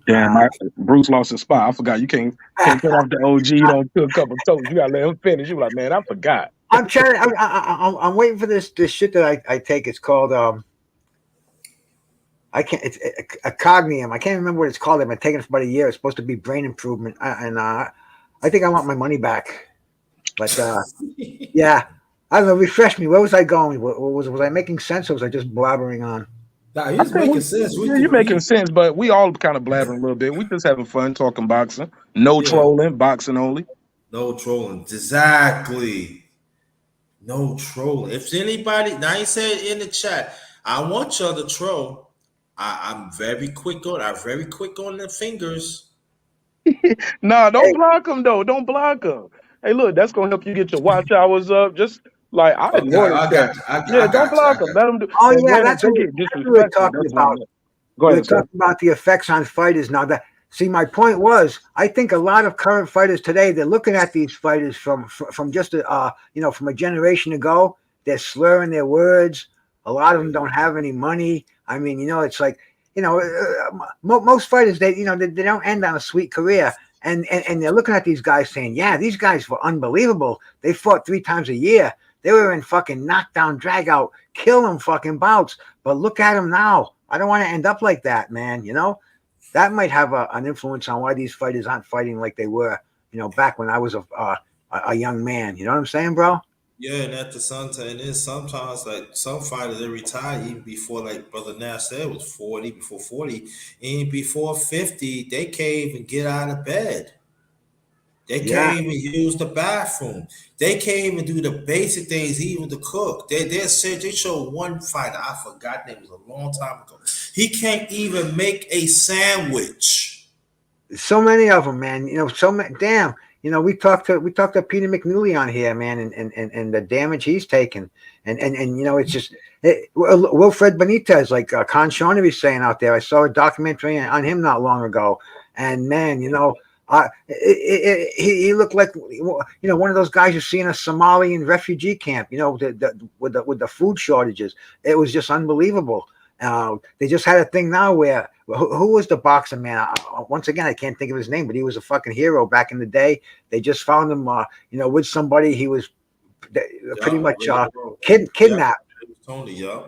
Damn, Bruce lost his spot. I forgot. You can't cut off the OG. You don't took a couple toes. You gotta let him finish. You like, man, I forgot. I'm trying. I'm waiting for this shit that I take. It's called I can't. It's a cognium. I can't remember what it's called. I've been taking it for about a year. It's supposed to be brain improvement, and I think I want my money back. But yeah, I don't know. Refresh me. Where was I going? Was I making sense, or was I just blabbering on? Nah, I he's think making sense. We you're could making we sense, but we all kind of blabbering a little bit. We just having fun talking boxing. No yeah, trolling, boxing only. no trolling. Exactly. No trolling. If anybody now you said in the chat, I want y'all to troll. I'm very quick on the fingers. Nah, don't Hey, block them though. Don't block them. Hey, look, that's gonna help you get your watch hours up. Just like I Okay, ignore this I stuff. got you. Yeah, I don't got you. I block them. got Let them do. oh And yeah, then if they get that's what we were disrespectful, talking that's about. one. Go We were ahead, sir. talking about the effects on fighters. Now that See, my point was, I think a lot of current fighters today, they're looking at these fighters from just a from a generation ago. They're slurring their words. A lot of them don't have any money. I mean, it's like most fighters, they don't end on a sweet career, and they're looking at these guys saying, yeah, these guys were unbelievable. They fought 3 times a year. They were in fucking knockdown, drag out, kill them fucking bouts. But look at them now. I don't want to end up like that, man. That might have an influence on why these fighters aren't fighting like they were, back when I was a young man. You know what I'm saying, bro? Yeah, and at the same time, and then sometimes like some fighters they retire even before, like Brother Nash said, was 40, before 40, and before 50, they can't even get out of bed. They Yeah. can't even use the bathroom. They can't even do the basic things, even to cook. They said they showed one fighter, I forgot name, it was a long time ago. He can't even make a sandwich. So many of them, man. So many. Damn. We talked to Peter McNeely on here, man, and the damage he's taken, and it's just Wilfred Benitez, like Con Shonery's saying out there. I saw a documentary on him not long ago, and man, he looked like one of those guys you see in a Somalian refugee camp. With the food shortages, it was just unbelievable. They just had a thing now where who was the boxer, man? Once again, I can't think of his name, but he was a fucking hero back in the day. They just found him, with somebody. He was pretty much kidnapped. Tony, yeah.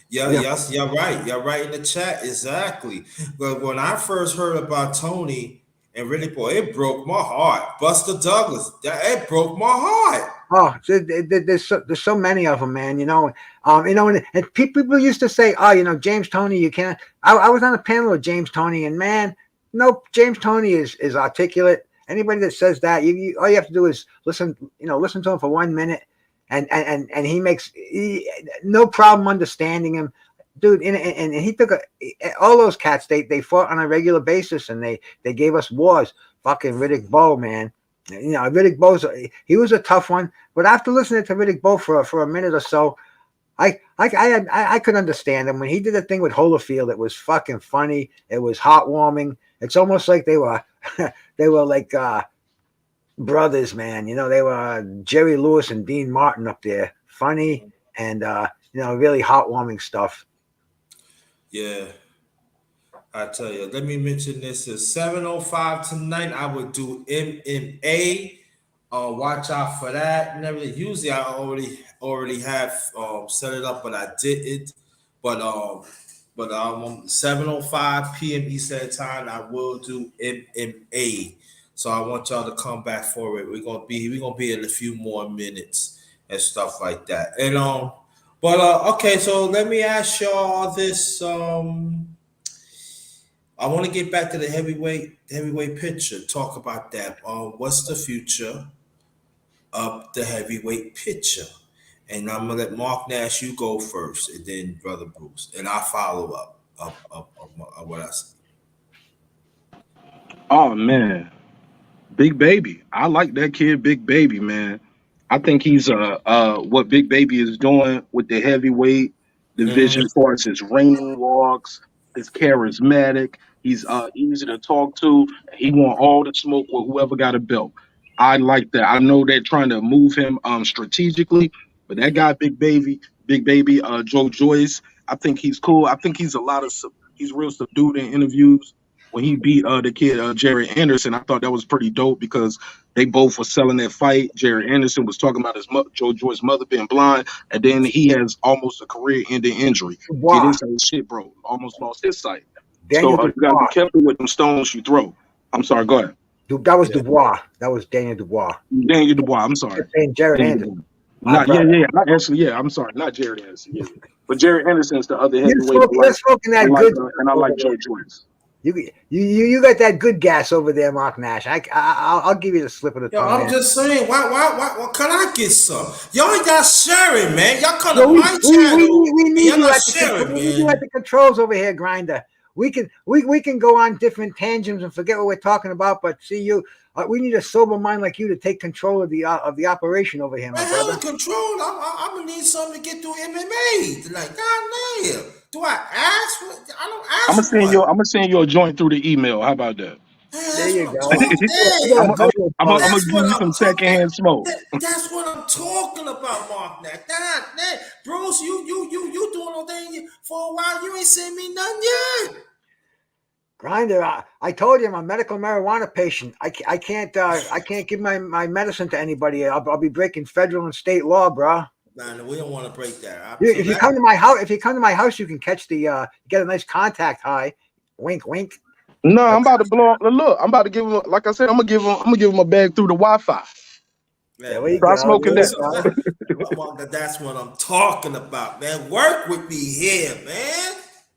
Yeah, yes, you're right. You're right in the chat. Exactly. But when I first heard about Tony and really, boy, it broke my heart. Buster Douglas, it broke my heart. Oh, there's so many of them, man. And people used to say, oh, James Toney, you can't. I was on a panel with James Toney, and man, nope, James Toney is articulate. Anybody that says that, all you have to do is listen to him for 1 minute, and he makes no problem understanding him, dude. And he took all those cats. They fought on a regular basis, and they gave us wars. Fucking Riddick Bowe, man. Riddick Bowe's he was a tough one, but after listening to Riddick Bowe for a minute or so, I could understand him when he did a thing with Holyfield. It was fucking funny. It was heartwarming. It's almost like they were they were like brothers, man. They were Jerry Lewis and Dean Martin up there, funny and really heartwarming stuff. Yeah. I tell you, let me mention this is 7:05 tonight. I would do MMA. Watch out for that and everything. Usually I already have set it up, but I didn't. But 7:05 p.m. Eastern time, I will do MMA. So I want y'all to come back for it. We're gonna be in a few more minutes and stuff like that. And okay, so let me ask y'all this. I want to get back to the heavyweight picture. Talk about that. What's the future of the heavyweight picture? And I'm gonna let Mark Nash you go first, and then Brother Bruce, and I'll follow up of what I said. Oh man, Big Baby. I like that kid, Big Baby, man. I think he's what Big Baby is doing with the heavyweight division Mm-hmm. for us. His ring walks, is charismatic. He's easy to talk to. He want all the smoke with whoever got a belt. I like that. I know they're trying to move him strategically, but that guy, Big Baby, Joe Joyce. I think he's cool. I think he's he's real subdued in interviews. When he beat the kid Jerry Anderson, I thought that was pretty dope because they both were selling that fight. Jerry Anderson was talking about Joe Joyce's mother being blind, and then he has almost a career-ending injury. He Dubois, didn't say shit, bro. Almost lost his sight. So Daniel you gotta be Dubois. careful with them stones you throw. I'm sorry. Go ahead. That was Yeah. Dubois. That was Daniel Dubois. Daniel Dubois. I'm sorry. And Jared Daniel Anderson, Dubois. my Not yeah, brother. yeah, yeah. Not actually, yeah. I'm sorry. Not Jerry Anderson. Yeah, yeah. But Jerry Anderson's the other heavyweight. You're smoking that good And I over like there. Joe Joyce. You got that good gas over there, Mark Nash. I'll give you the slip of the Yo, tongue. I'm Man. just saying, why can I get some? Y'all ain't got sharing, man. Y'all come No, to my channel. we need Y'all you not at sharing, we need you man. at the controls over here, Grinder. We can go on different tangents and forget what we're talking about, but see you. We need a sober mind like you to take control of the operation over here, my Man, hell brother. in control. I'm gonna need something to get through MMA tonight. God damn. Do I ask for? I don't I'm gonna ask for money. send you a joint through the email. How about that? There That's you what I'm go. talking. I Hey, got I'm a video for you. gonna that's give what you I'm some talking. secondhand smoke. That's what I'm talking about, Mark. That, Bruce, you doing all thing for a while. You ain't sent me nothing yet. Grinder, I told you I'm a medical marijuana patient. I can't give my medicine to anybody. I'll be breaking federal and state law, bro. Nah, no, we don't want to break that. So If you come to my house, you can catch the get a nice contact high. Wink, wink. No, I'm about to blow up. Look, I'm about to give him. Like I said, I'm gonna give him a bag through the Wi-Fi. man, There we Try go. smoking There we that. go. Mark, that's what I'm talking about, man. Work with me here, man.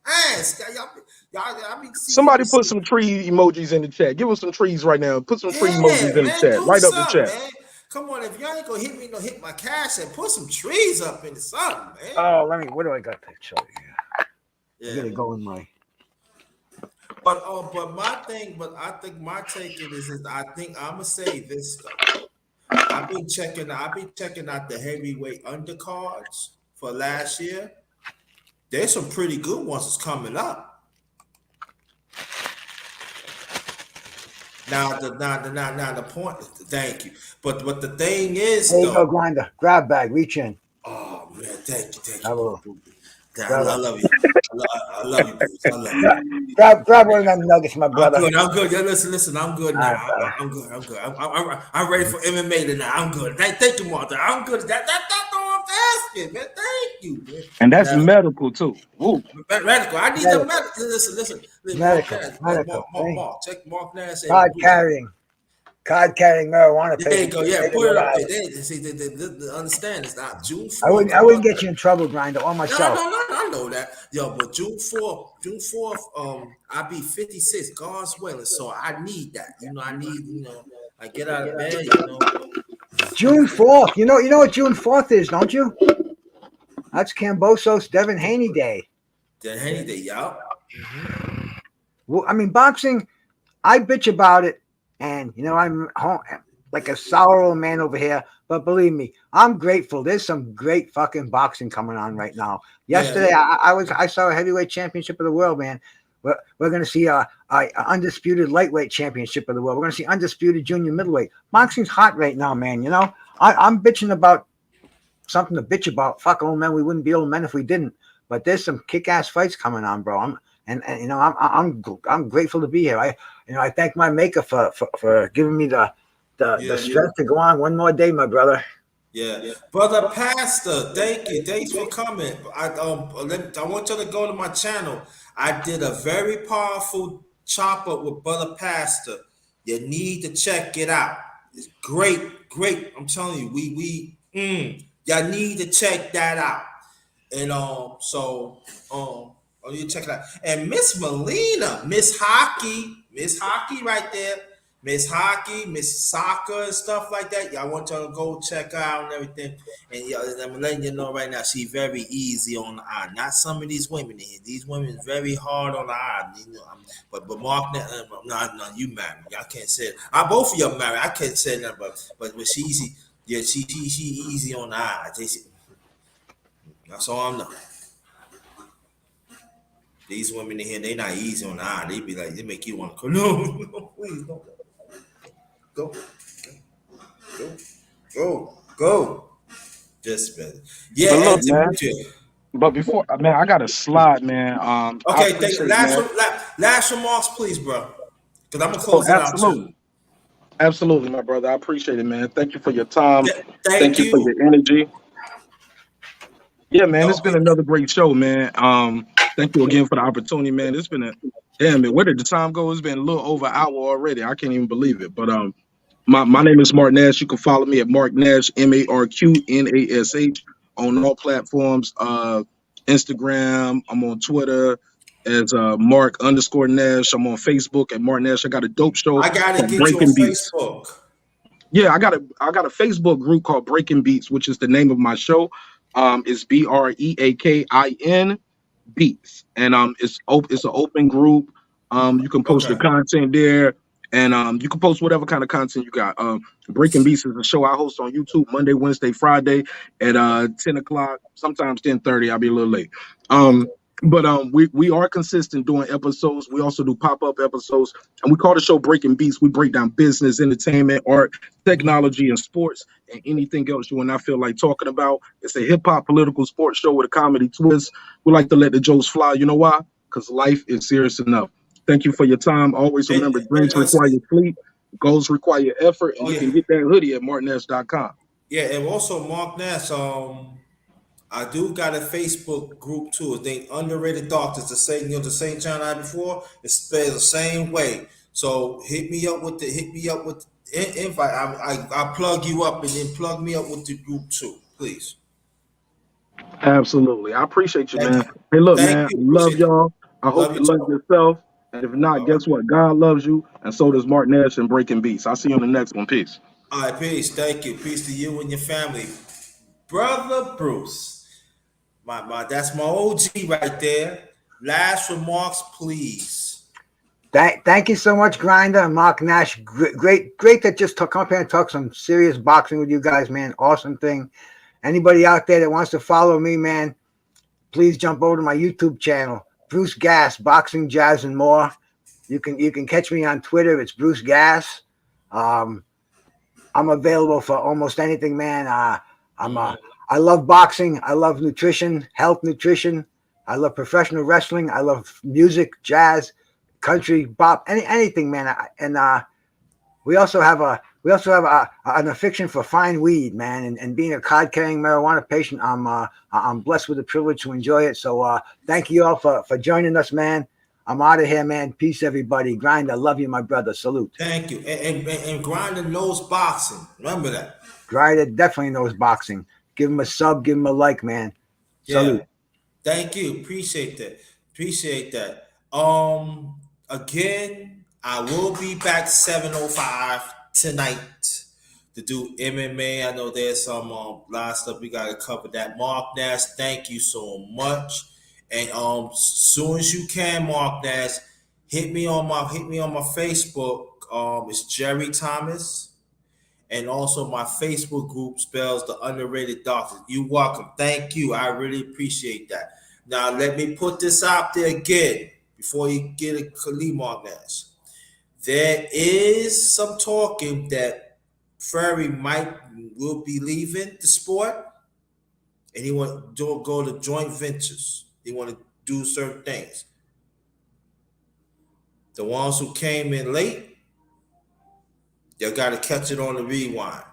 Ask y'all. I be seeing. Somebody put some tree emojis in the chat. Give us some trees right now. Put some tree Yeah, emojis in the man, chat. do Right up the something, chat. man. Come on, if y'all ain't gonna hit me, no hit my cash and put some trees up into something, man. Oh, what do I got to show you? Yeah, I'm gonna go in my. but I think my take it is I think I'm gonna say this though. I've been checking out the heavyweight undercards for last year. There's some pretty good ones that's coming up. Now the point. Thank you. But the thing is There you go, though. Grinder. Grab bag. Reach in. Oh man, thank you, Have a bro. little. I Grab, love you. I love you, Bruce. I love you. grab one of them nuggets, my I'm brother. good. I'm good. Yeah, listen. I'm good All right, now. brother. I'm good. I'm ready for MMA tonight. I'm good. Thank you, Martha. I'm good. That's all I'm asking, man. Thank you, man. And that's Now, medical too. Woo. medical. I need the Medical, medical. Listen. Mark medical, Nash. medical. Hey, Check Mark Nash and card Bruce. carrying, card carrying marijuana There you patient. go. Yeah, Take it put it up without there. it. See, understand it's not June I 4th. wouldn't get you in trouble, Grinder, or No, myself. I know that. Yo, but June 4th, I be 56, God's willing. So I need that. I get out of bed. June 4th. You know what June 4th is, don't you? That's Cambosos Devin Haney Day. Then Henny Day, y'all. Well, I mean, boxing, I bitch about it, and I'm like a sour old man over here. But believe me, I'm grateful. There's some great fucking boxing coming on right now. Yesterday, Yeah. I saw a heavyweight championship of the world, man. We're going to see a undisputed lightweight championship of the world. We're going to see undisputed junior middleweight. Boxing's hot right now, man. I'm bitching about something to bitch about. Fuck old men. We wouldn't be old men if we didn't. But there's some kick-ass fights coming on, bro. I'm grateful to be here. I thank my maker for giving me the strength to go on one more day, my brother. Yeah, brother Pastor, thank you. Thanks for coming. I want you to go to my channel. I did a very powerful chop up with brother Pastor. You need to check it out. It's great. I'm telling you, y'all need to check that out. And you check it out. And Miss Melina, Miss Hockey right there. Miss Hockey, Miss Soccer, and stuff like that. Y'all want y'all to go check her out and everything. And I'm letting you know right now, she's very easy on the eye. Not some of these women here. These women is very hard on the eye. But Mark, no, you married. I can't say it. Both of you married. I can't say that, but she easy. Yeah, she easy on the eye. That's all I'm knowing. These women in here, they not easy on the eye. They be like, they make you want to no, please don't. Go. Just better. Yeah, But look, and man. Demetria. But before, man, I got a slide, man. I Okay, appreciate, last man. last remarks, please, bro. Because I'm gonna Oh, close it out too. absolutely, my brother. I appreciate it, man. Thank you for your time. Thank Thank you for you. your energy. Yeah, man, it's Okay. been another great show, man. Thank you again for the opportunity, man. It's been damn it. Where did the time go? It's been a little over an hour already. I can't even believe it. But my name is Mark Nash. You can follow me at Mark Nash, MarkNash, on all platforms. Instagram. I'm on Twitter as Mark_Nash. I'm on Facebook at Mark Nash. I got a dope show I gotta called get you on Breaking Beats. Facebook. Yeah, I got a Facebook group called Breaking Beats, which is the name of my show. It's BREAKIN Beats, and it's an open group. You can post your Okay. content there, and you can post whatever kind of content you got. Breaking Beats is a show I host on YouTube Monday, Wednesday, Friday at 10 o'clock, sometimes 10:30. I'll be a little late. Okay. But we are consistent doing episodes. We also do pop-up episodes, and we call the show Breaking Beats. We break down business, entertainment, art, technology, and sports, and anything else you and I feel like talking about. It's a hip-hop political sports show with a comedy twist. We like to let the jokes fly. You know why? Because life is serious enough. Thank you for your time. Always remember, dreams require sleep, goals require effort, and oh you yeah, can get that hoodie at martinez.com. yeah, and also Mark Nash. I do got a Facebook group too. They underrated doctors. The same, the same channel I had before. It's spelled the same way. So hit me up with invite. I plug you up and then plug me up with the group too, please. Absolutely. I appreciate you, Thank man. you, Hey, look, thank man, you. love Appreciate it. y'all. I hope Love you you love too. yourself. And if not, All right, guess what? God loves you, and so does Martin Nash and Breaking Beats. I'll see you on the next one. Peace. all right. Peace. Thank you. Peace to you and your family, brother Bruce. My that's my OG right there. Last remarks, please. Thank you so much, Grinder and Mark Nash. Great that just come up here and talk some serious boxing with you guys, man. Awesome thing. Anybody out there that wants to follow me, man, please jump over to my YouTube channel, Bruce Gas, Boxing, Jazz, and More. You can catch me on Twitter. It's Bruce Gas. Um, I'm available for almost anything, man. I'm I love boxing. I love nutrition, health nutrition. I love professional wrestling. I love music, jazz, country, bop, anything, man. And we also have an affection for fine weed, man. And being a card carrying marijuana patient, I'm blessed with the privilege to enjoy it. So thank you all for joining us, man. I'm out of here, man. Peace, everybody. Grind. I love you, my brother. Salute. Thank you. And Grinder knows boxing. Remember that. Grinder definitely knows boxing. Give him a sub. Give him a like, man. Yeah. Salute. Thank you. Appreciate that. Appreciate that. Again, I will be back 7:05 tonight to do MMA. I know there's some lot stuff we gotta cover that. Mark Nash, thank you so much. And soon as you can, Mark Nash, hit me on my Facebook. It's Jerry Thomas. And also my Facebook group spells the underrated doctor. You welcome. Thank you. I really appreciate that. Now let me put this out there again before you get a Khalid Mark Nash. There is some talking that Ferry might will be leaving the sport, and he want to go to joint ventures. He want to do certain things. The ones who came in late, you got to catch it on the rewind.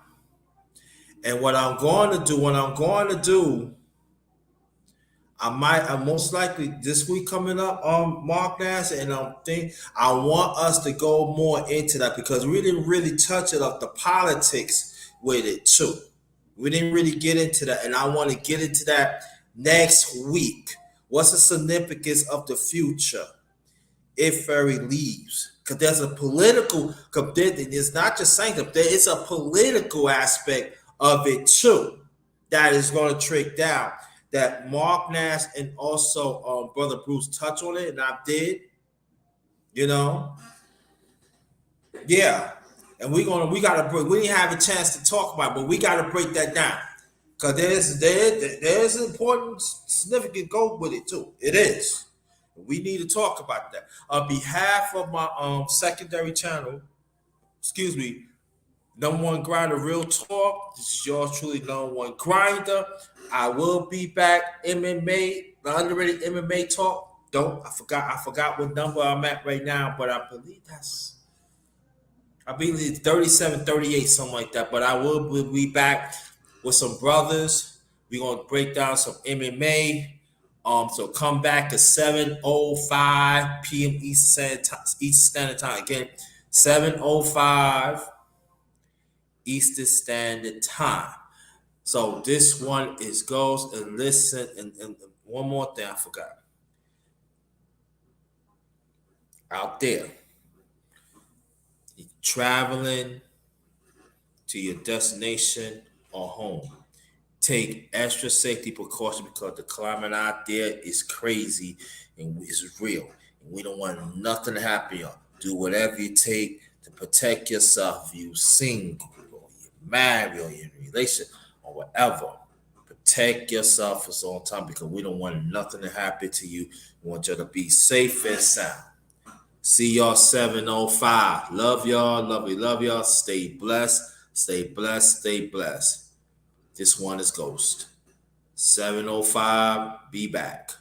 And what I'm going to do, I most likely this week coming up on Mark Nash, and I want us to go more into that because we didn't really touch it up the politics with it too. We didn't really get into that, and I want to get into that next week. What's the significance of the future if Ferry leaves? Because there's a political, it's not just saying that there is a political aspect of it too that is going to trick down. That Mark Nash and also Brother Bruce touch on it, and I did, you know, yeah. And we gotta break. We didn't have a chance to talk about it, but we gotta break that down because there's an important, significant goal with it too. It is. We need to talk about that. On behalf of my secondary channel, excuse me, number one grinder, real talk. This is yours truly, number one grinder. I will be back. MMA, the underrated MMA talk. I forgot what number I'm at right now, but I believe it's 37, 38, something like that. But I will be back with some brothers. We're gonna break down some MMA. So come back at 7:05 p.m. Eastern Standard Time. Again, 7:05 Eastern Standard Time. So this one is goes and listen. And one more thing I forgot. Out there, you're traveling to your destination or home. Take extra safety precautions because the climate out there is crazy and it's real. And we don't want nothing to happen. Y'all. Do whatever you take to protect yourself. If you single or you're married or you're in a relationship or whatever. Protect yourself for some time because we don't want nothing to happen to you. We want you to be safe and sound. See y'all 7:05. Love y'all. Love y'all. Stay blessed. Stay blessed. Stay blessed. This one is Ghost. 7:05. Be back.